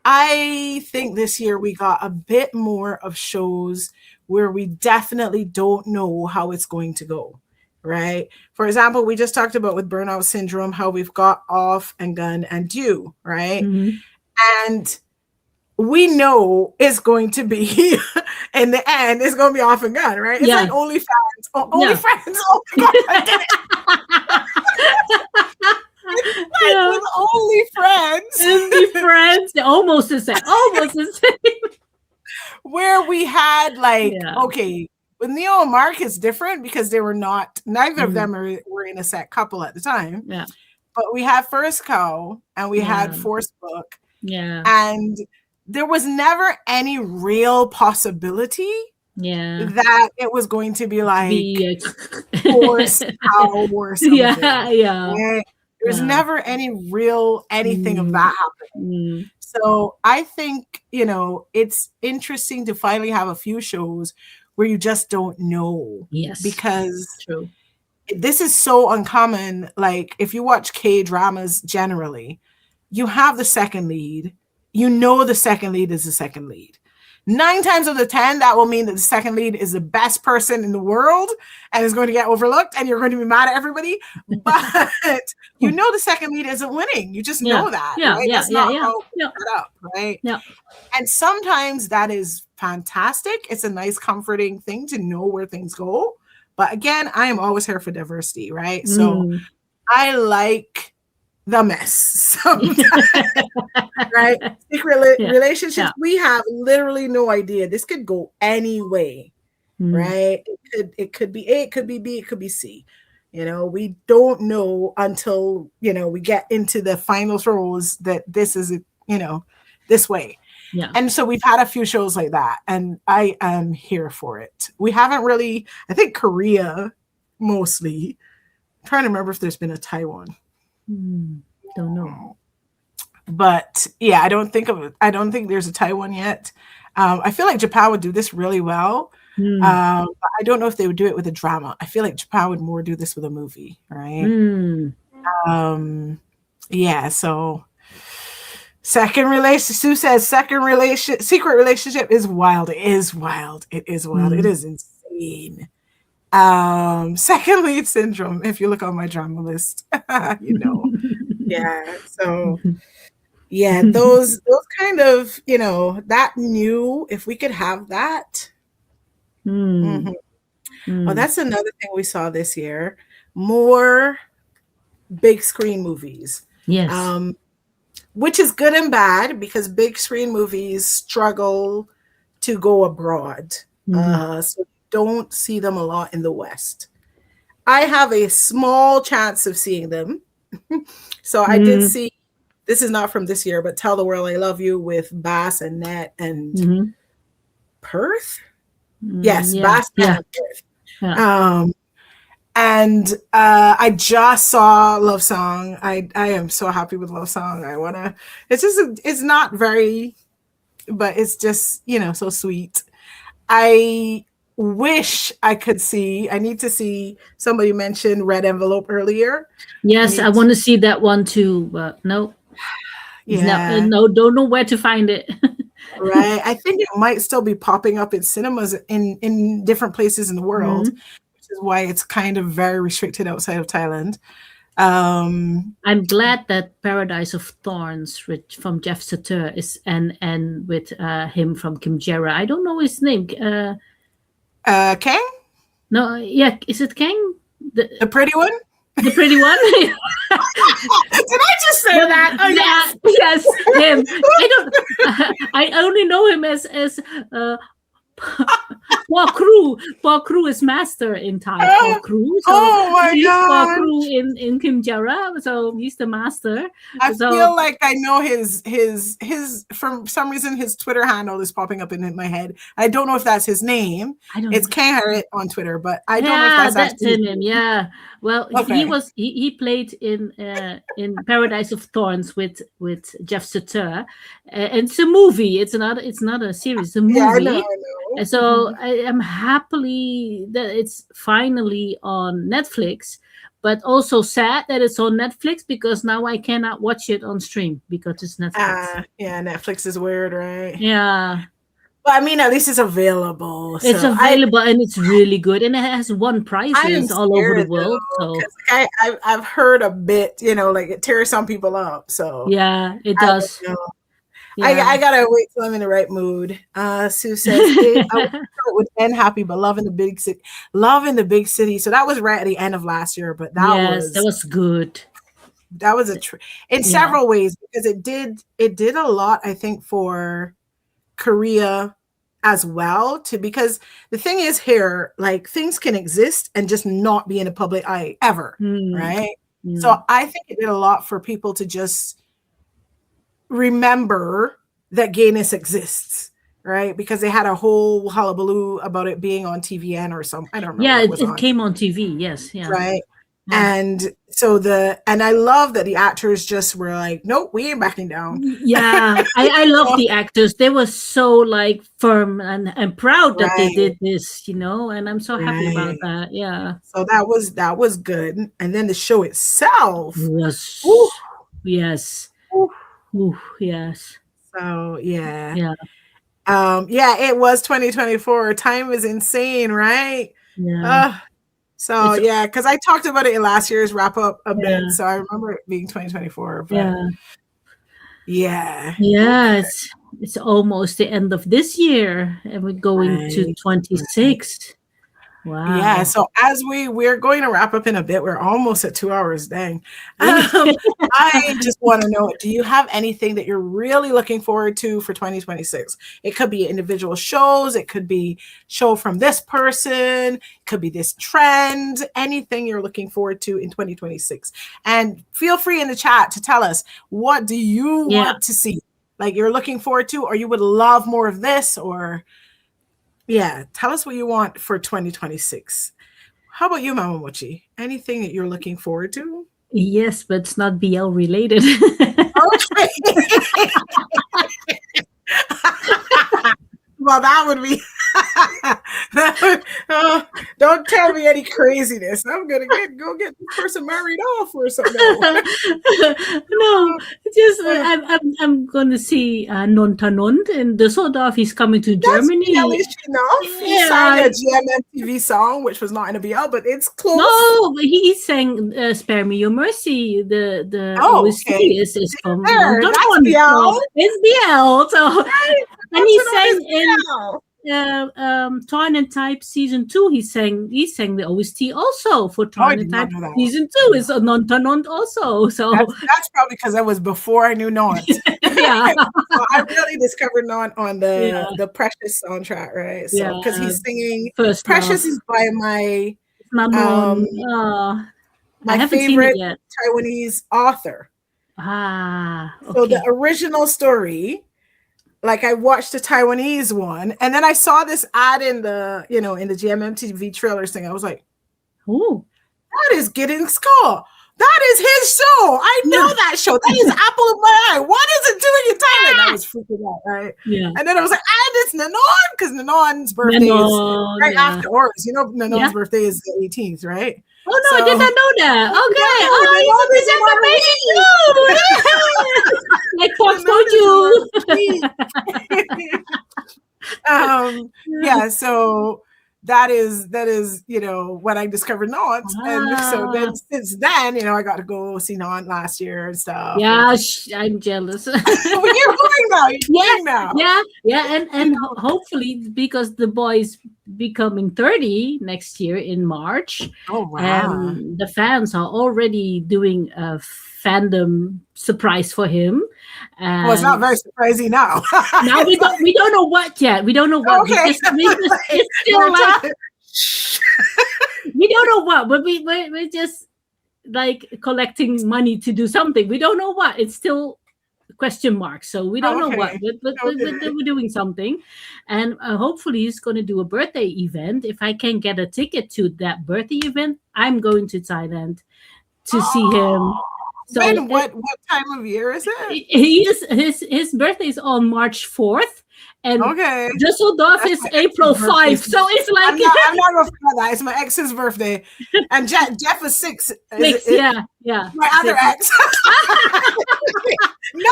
S1: I think this year we got a bit more of shows where we definitely don't know how it's going to go, right? For example, we just talked about with Burnout Syndrome how we've got Off and Gun and Due, right?
S2: Mhm.
S1: And we know it's going to be in the end, it's going to be Off and Gun, right? It's
S2: Yeah,
S1: like OnlyFans.
S2: yeah,
S1: OnlyFans. Oh my God, I did it. Like
S2: yeah.
S1: with
S2: And the
S1: OnlyFriends.
S2: friends, they're almost the same. Almost the same.
S1: Where we had like,
S2: Yeah.
S1: okay, with Neo and Mark is different because they were not, neither of
S2: Mm,
S1: them were in a set couple at the time.
S2: yeah.
S1: But we had First Cow and we had
S2: Yeah.
S1: Force Book,
S2: Yeah.
S1: and there was never any real possibility
S2: Yeah.
S1: that it was going to be like
S2: Be
S1: Force Cow or something.
S2: yeah, yeah.
S1: Right? There's
S2: Yeah.
S1: never any real anything of that happening.
S2: Mm.
S1: So I think, it's interesting to finally have a few shows where you just don't know,
S2: Yes.
S1: because
S2: True.
S1: this is so uncommon. Like if you watch K dramas generally, you have the second lead. You know the second lead is the second lead. 9 times out of 10, that will mean that the second lead is the best person in the world and is going to get overlooked and you're going to be mad at everybody. But you know the second lead isn't winning. You just know that, right? That's not how it's set up, right?
S2: Yeah.
S1: And sometimes that is fantastic. It's a nice, comforting thing to know where things go. But again, I am always here for diversity, right? So I like the mess sometimes, right? Secret relationships, we have literally no idea. This could go any way, right? It could be A, it could be B, it could be C. We don't know until, we get into the final throes that this is, this way.
S2: Yeah.
S1: And so we've had a few shows like that, and I am here for it. We haven't really, I think Korea mostly. I'm trying to remember if there's been a Taiwan.
S2: Don't know.
S1: But yeah, I don't think there's a Taiwan yet. I feel like Japan would do this really well. But I don't know if they would do it with a drama. I feel like Japan would more do this with a movie, right? Yeah, so secret relationship is wild. It is wild. It is wild. It is insane. Second lead syndrome, if you look on my drama list, yeah. So yeah, those kind of, that new, if we could have that. Oh, that's another thing we saw this year. More big screen movies.
S2: Yes.
S1: Which is good and bad because big screen movies struggle to go abroad. So don't see them a lot in the West. I have a small chance of seeing them. So I did see, this is not from this year, but Tell the World I Love You with Bass and Net and Perth. Yes, Bass and Perth.
S2: Yeah.
S1: And I just saw Love Song. I am so happy with Love Song. It's not very, but it's just, so sweet. I wish I need to see, somebody mentioned Red Envelope earlier.
S2: Yes, I want to see that one too, but no.
S1: Yeah.
S2: No, don't know where to find it.
S1: Right. I think it might still be popping up in cinemas in different places in the world, which is why it's kind of very restricted outside of Thailand.
S2: I'm glad that Paradise of Thorns from Jeff Satur is and with him from Kim Jera. I don't know his name.
S1: Kang?
S2: No, yeah, is it Kang?
S1: The pretty one?
S2: The pretty one?
S1: Did I just say that? Oh, yes.
S2: Yes, him. I don't. I only know him as uh, Paul Crew. Paul Crew is master in Thai. Paul Crew. So
S1: Oh my
S2: he's Paul
S1: god!
S2: Crew in Kim Jara. So he's the master.
S1: I
S2: So
S1: feel like I know his for some reason his Twitter handle is popping up in my head. I don't know if that's his name.
S2: I don't.
S1: It's Kang Harriet on Twitter, but I don't know if
S2: Yeah,
S1: that's
S2: that's
S1: actually
S2: him. Yeah. Well, he
S1: okay.
S2: was he played in Paradise of Thorns with Jeff Sutter, and it's a movie. It's not a series. It's a
S1: Yeah, I
S2: movie.
S1: know, I know.
S2: And so I am happily that it's finally on Netflix, but also sad that it's on Netflix because now I cannot watch it on stream because it's Netflix.
S1: Yeah, Netflix is weird, right?
S2: Yeah,
S1: But I mean, at least it's available.
S2: it's
S1: So
S2: available and it's really good, and it has won
S1: I am
S2: prizes all over the
S1: scared
S2: world.
S1: though,
S2: So
S1: because I've heard a bit, like it tears some people up. So
S2: yeah, it
S1: I don't
S2: does.
S1: know.
S2: Yeah.
S1: I gotta wait till I'm in the right mood. Sue says I would start with end happy, but love in the big city. Love in the big city. So that was right at the end of last year, but
S2: Yes, that was good.
S1: that was in
S2: Yeah.
S1: several ways because it did a lot, I think, for Korea as well because the thing is here, like things can exist and just not be in the public eye ever, right? So I think it did a lot for people to just remember that gayness exists, right? Because they had a whole hullabaloo about it being on TVN or some, I don't remember.
S2: Yeah,
S1: what it was
S2: it
S1: on,
S2: came on TV. Yes, yeah.
S1: right?
S2: Yeah.
S1: And so and I love that the actors just were like, nope, we ain't backing down.
S2: Yeah, I love the actors. They were so like firm and proud that they did this, and I'm so happy about that. Yeah.
S1: So that was good. And then the show itself
S2: was yes. Ooh, yes.
S1: So yeah.
S2: Yeah.
S1: It was 2024. Time is insane, right?
S2: Yeah.
S1: So yeah, because I talked about it in last year's wrap up a bit.
S2: Yeah.
S1: So I remember it being 2024. But
S2: Yeah.
S1: Yeah.
S2: Yes. It's almost the end of this year and we're going to 26. Wow.
S1: Yeah. So as we're going to wrap up in a bit, we're almost at 2 hours. Dang. I just want to know, do you have anything that you're really looking forward to for 2026? It could be individual shows. It could be show from this person. It could be this trend, anything you're looking forward to in 2026. And feel free in the chat to tell us, what do you want to see? Like you're looking forward to, or you would love more of this, or tell us what you want for 2026. How about you, Mama Mochi? Anything that you're looking forward to?
S2: Yes, but it's not BL related.
S1: Okay. Well, that would be don't tell me any craziness. I'm gonna go get the person married off or something.
S2: No, just I'm gonna see Nontanond in Düsseldorf. He's coming to Germany.
S1: He sang a GMMTV song, which was not in a BL, but it's close.
S2: No, he sang "Spare Me Your Mercy." The OST is from
S1: Nontanond.
S2: It's BL. So and he sang in Torn and Type season 2. He sang the OST also for Torn and Type season 2. Is a Nontanond also. So
S1: that's probably because that was before I knew Non.
S2: Yeah.
S1: So I really discovered Non on the Precious soundtrack, right? So because he's singing Precious is by my my favorite Taiwanese author.
S2: Okay.
S1: So the original story, like I watched the Taiwanese one, and then I saw this ad in the in the GMMTV trailers thing. I was like,
S2: "Oh,
S1: that is Getting Skull. That is his show. I know that show. That is Apple of my eye. What is it doing in Thailand?" I was freaking out, right?
S2: Yeah.
S1: And then I was like, it's Nanon, because Nanon's birthday is right after ours. Nanon's birthday is the 18th, right?
S2: Oh no, I did not know that. Okay. Like Fox told you.
S1: So that is, when I discovered Nantes. And so
S2: Ah,
S1: then since then, I got to go see Nantes last year and stuff. And
S2: yeah, I'm jealous.
S1: well, you're going now. You're
S2: Yeah,
S1: going now.
S2: yeah, and
S1: You
S2: hopefully because the boy's becoming 30 next year in March,
S1: Oh wow.
S2: the fans are already doing a fandom surprise for him,
S1: Well, it's not
S2: and
S1: very surprising now.
S2: now
S1: It's like,
S2: we don't know what yet. We don't know what.
S1: okay.
S2: We just it's
S1: We're
S2: still like
S1: talking.
S2: we don't know what, but we're just like collecting money to do something. We don't know what. It's still question mark. So we don't know what,
S1: Okay.
S2: but
S1: Okay.
S2: we're doing something, and hopefully he's going to do a birthday event. If I can get a ticket to that birthday event, I'm going to Thailand to see him.
S1: Oh,
S2: So
S1: when what time of year is it?
S2: he is his birthday is on March 4th, and
S1: Okay.
S2: Düsseldorf
S1: That's
S2: is
S1: my
S2: April
S1: ex's birthday.
S2: 5. So it's like
S1: I'm not gonna forget that. It's my ex's birthday. And Jeff is 6. Is it,
S2: 6. Yeah,
S1: my other
S2: 6.
S1: ex? No,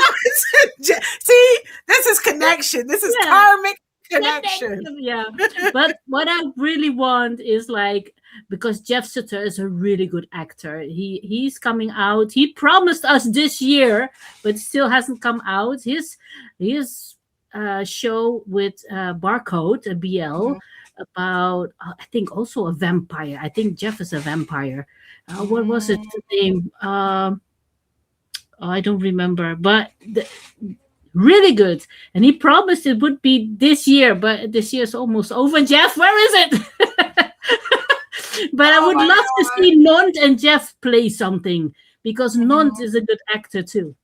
S1: see, this is connection. This is
S2: Yeah.
S1: karmic connection.
S2: Yeah, but what I really want is like, because Jeff Sutter is a really good actor. He's coming out. He promised us this year, but still hasn't come out. His show with Barcode, a BL,
S1: Mhm.
S2: about I think also a vampire. I think Jeff is a vampire. What was it?
S1: Mm.
S2: The name? I don't remember, but really good. And he promised it would be this year, but this year's almost over. Jeff, where is it? But I
S1: Oh
S2: would
S1: my
S2: love to
S1: god.
S2: see Nont and Jeff play something, because Nont
S1: Mhm.
S2: is a good actor too.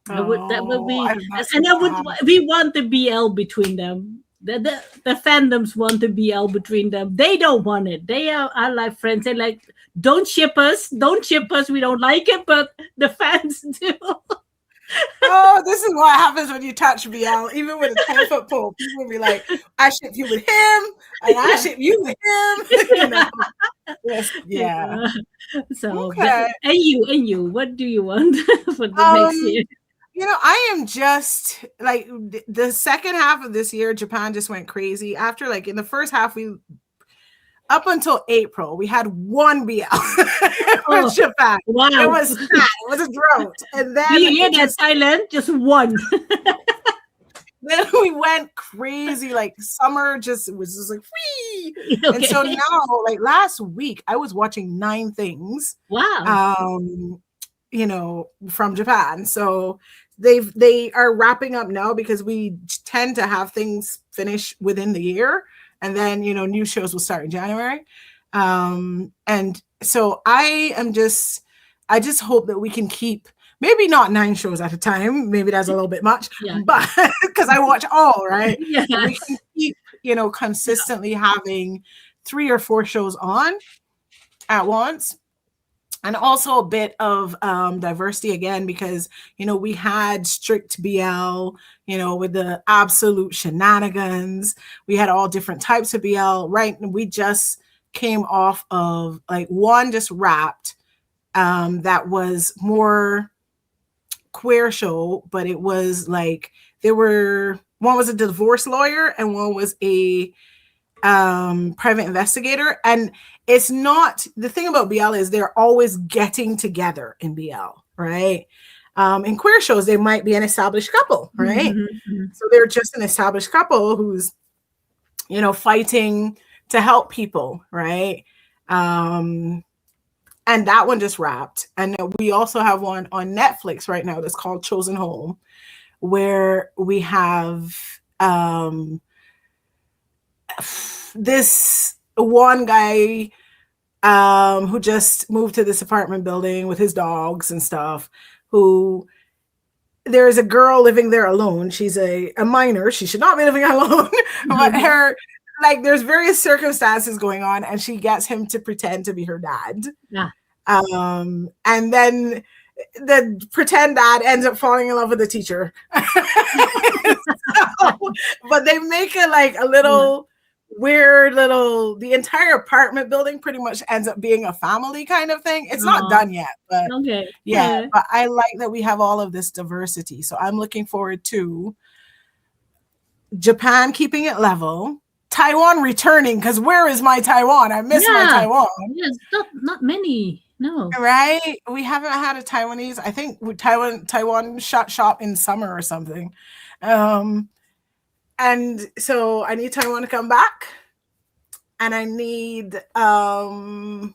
S2: That would
S1: Oh,
S2: be,
S1: I've not
S2: and
S1: seen
S2: I would,
S1: that.
S2: we want the BL between them. The fandoms want the BL between them. They don't want it. They are like friends. They're like, don't ship us, don't ship us. We don't like it, but the fans do.
S1: Oh, this is what happens when you touch BL. Even with a 10-foot pole, people will be like, I ship you with him, and I
S2: Yeah.
S1: ship you with him. Yes, yeah.
S2: Yeah. So,
S1: Okay.
S2: and you, what do you want for the next
S1: Um,
S2: year?
S1: I am just like the second half of this year, Japan just went crazy. After like in the first half, we up until April, we had one BL for
S2: Oh,
S1: Japan. It
S2: wow.
S1: was sad. It was a drought. And
S2: Do
S1: then
S2: you hear
S1: it
S2: that,
S1: just
S2: Thailand? Just one.
S1: then we went crazy. Like summer just was just like free. And so
S2: Okay.
S1: now, like last week, I was watching 9 things.
S2: Wow.
S1: Um, from Japan. So they are wrapping up now because we tend to have things finish within the year, and then new shows will start in January. And so I just hope that we can keep maybe not 9 shows at a time. Maybe that's a little bit much,
S2: Yeah.
S1: but because I watch all, right? But we
S2: Yes.
S1: can keep consistently having 3 or 4 shows on at once, and also a bit of diversity again, because we had strict BL, with the absolute shenanigans. We had all different types of BL, right? And we just came off of like one just wrapped that was more queer show, but it was like one was a divorce lawyer and one was a private investigator. And it's not, the thing about BL is they're always getting together in BL, right? In queer shows, they might be an established couple, right?
S2: Mm-hmm.
S1: So they're just an established couple who's fighting to help people, right? And that one just wrapped. And we also have one on Netflix right now that's called Chosen Home, where we have this one guy who just moved to this apartment building with his dogs and stuff, who there is a girl living there alone. She's a minor. She should not be living alone. But her, like, there's various circumstances going on, and she gets him to pretend to be her dad.
S2: Yeah.
S1: And then the pretend dad ends up falling in love with the teacher. But they make it like a little weird the entire apartment building pretty much ends up being a family kind of thing. It's not done yet, but
S2: Okay.
S1: yeah, but I like that we have all of this diversity. So I'm looking forward to Japan keeping it level, Taiwan returning, because where is my Taiwan? I miss my
S2: Yeah.
S1: Taiwan.
S2: Yes, not many. No.
S1: Right? We haven't had a Taiwanese. I think Taiwan shut shop in summer or something. Um, and so I need Taiwan to come back, and I need the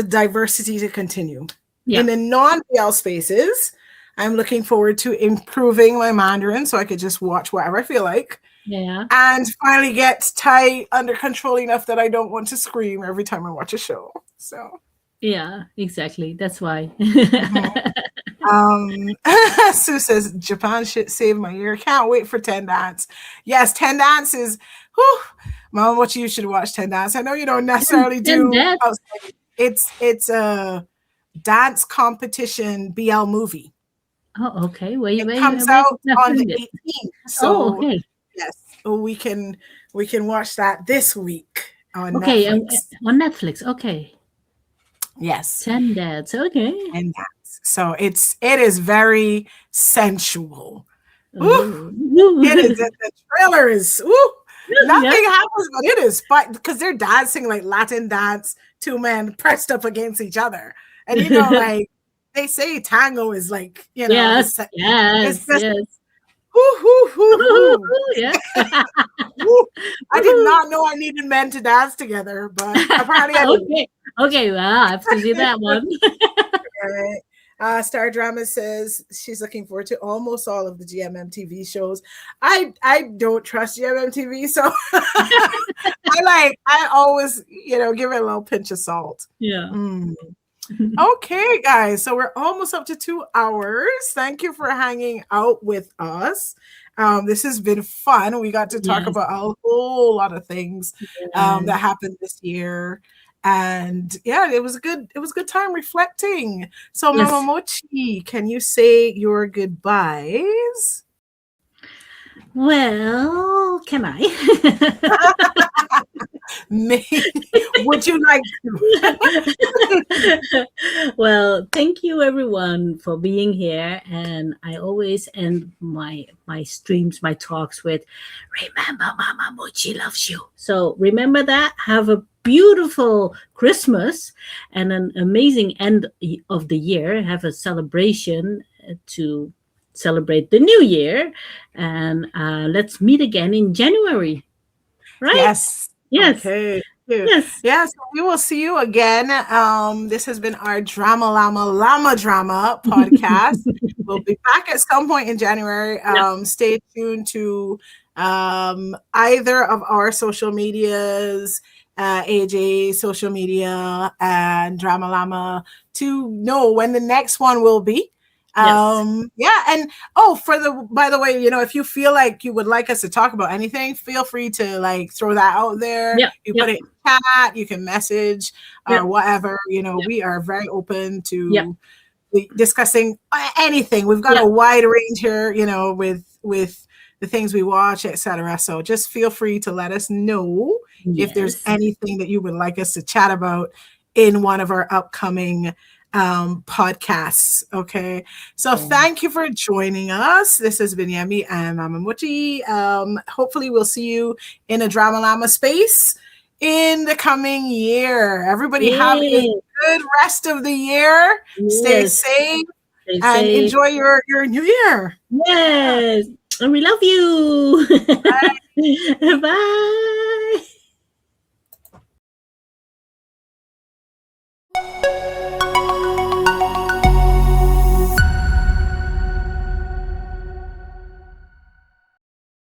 S1: diversity to continue.
S2: Yeah.
S1: In the non-BL spaces, I'm looking forward to improving my Mandarin so I could just watch whatever I feel like.
S2: Yeah.
S1: And finally get Thai under control enough that I don't want to scream every time I watch a show. So
S2: Yeah, exactly. That's why.
S1: Sue says Japan should save my year. Can't wait for 10 Dance. Yes, 10 Dance is whew, Mom, what you should watch 10 Dance. I know you don't necessarily do outside. It's a dance competition BL movie.
S2: Oh, okay.
S1: It comes out on the
S2: it?
S1: 18th.
S2: Oh,
S1: So
S2: okay.
S1: yes, we can watch that this week on
S2: Okay,
S1: Netflix.
S2: on Netflix. Okay.
S1: Yes.
S2: 10 Dads. Okay.
S1: And that's so it is very sensual. Ooh, it is. The trailer is nothing happens, but it is fun because they're dancing like Latin dance, two men pressed up against each other. And you know, like they say tango is like, you know,
S2: yes.
S1: It's just,
S2: yes.
S1: Yeah. I did not know I needed men to dance together, but apparently I
S2: did. Okay, well, I have to see that one.
S1: Star Drama says she's looking forward to almost all of the GMM TV shows. I don't trust GMM TV, so I always, you know, give it a little pinch of salt.
S2: Yeah.
S1: Okay, guys, so we're almost up to 2 hours. Thank you for hanging out with us. This has been fun. We got to talk about a whole lot of things that happened this year. And yeah, it was a good time reflecting. So Mama Mochi, can you say your goodbyes?
S2: Well, can I?
S1: Would you like
S2: to? Well, thank you everyone for being here. And I always end my streams, my talks with, remember Mama Mochi loves you. So remember that. Have a beautiful Christmas and an amazing end of the year. Have a celebration to celebrate the new year. And let's meet again in January. Right?
S1: Yes.
S2: Yes.
S1: Okay.
S2: Yes.
S1: Yes. We will see you again. This has been our LlamaDrama podcast. We'll be back at some point in January. Stay tuned to either of our social medias, AJ social media and DramaLlama, to know when the next one will be. And by the way, you know, if you feel like you would like us to talk about anything, feel free to like throw that out there. You put it in chat, you can message or whatever. You know, we are very open to discussing anything. We've got a wide range here, you know, with the things we watch, etc. So just feel free to let us know if there's anything that you would like us to chat about in one of our upcoming podcasts. Okay, so thank you for joining us. This has been Yemi and Mama Mochi. Hopefully we'll see you in a DramaLlama space in the coming year. Everybody have a good rest of the year. Stay safe and enjoy your new year.
S2: Yes, and we love you. Bye. Bye.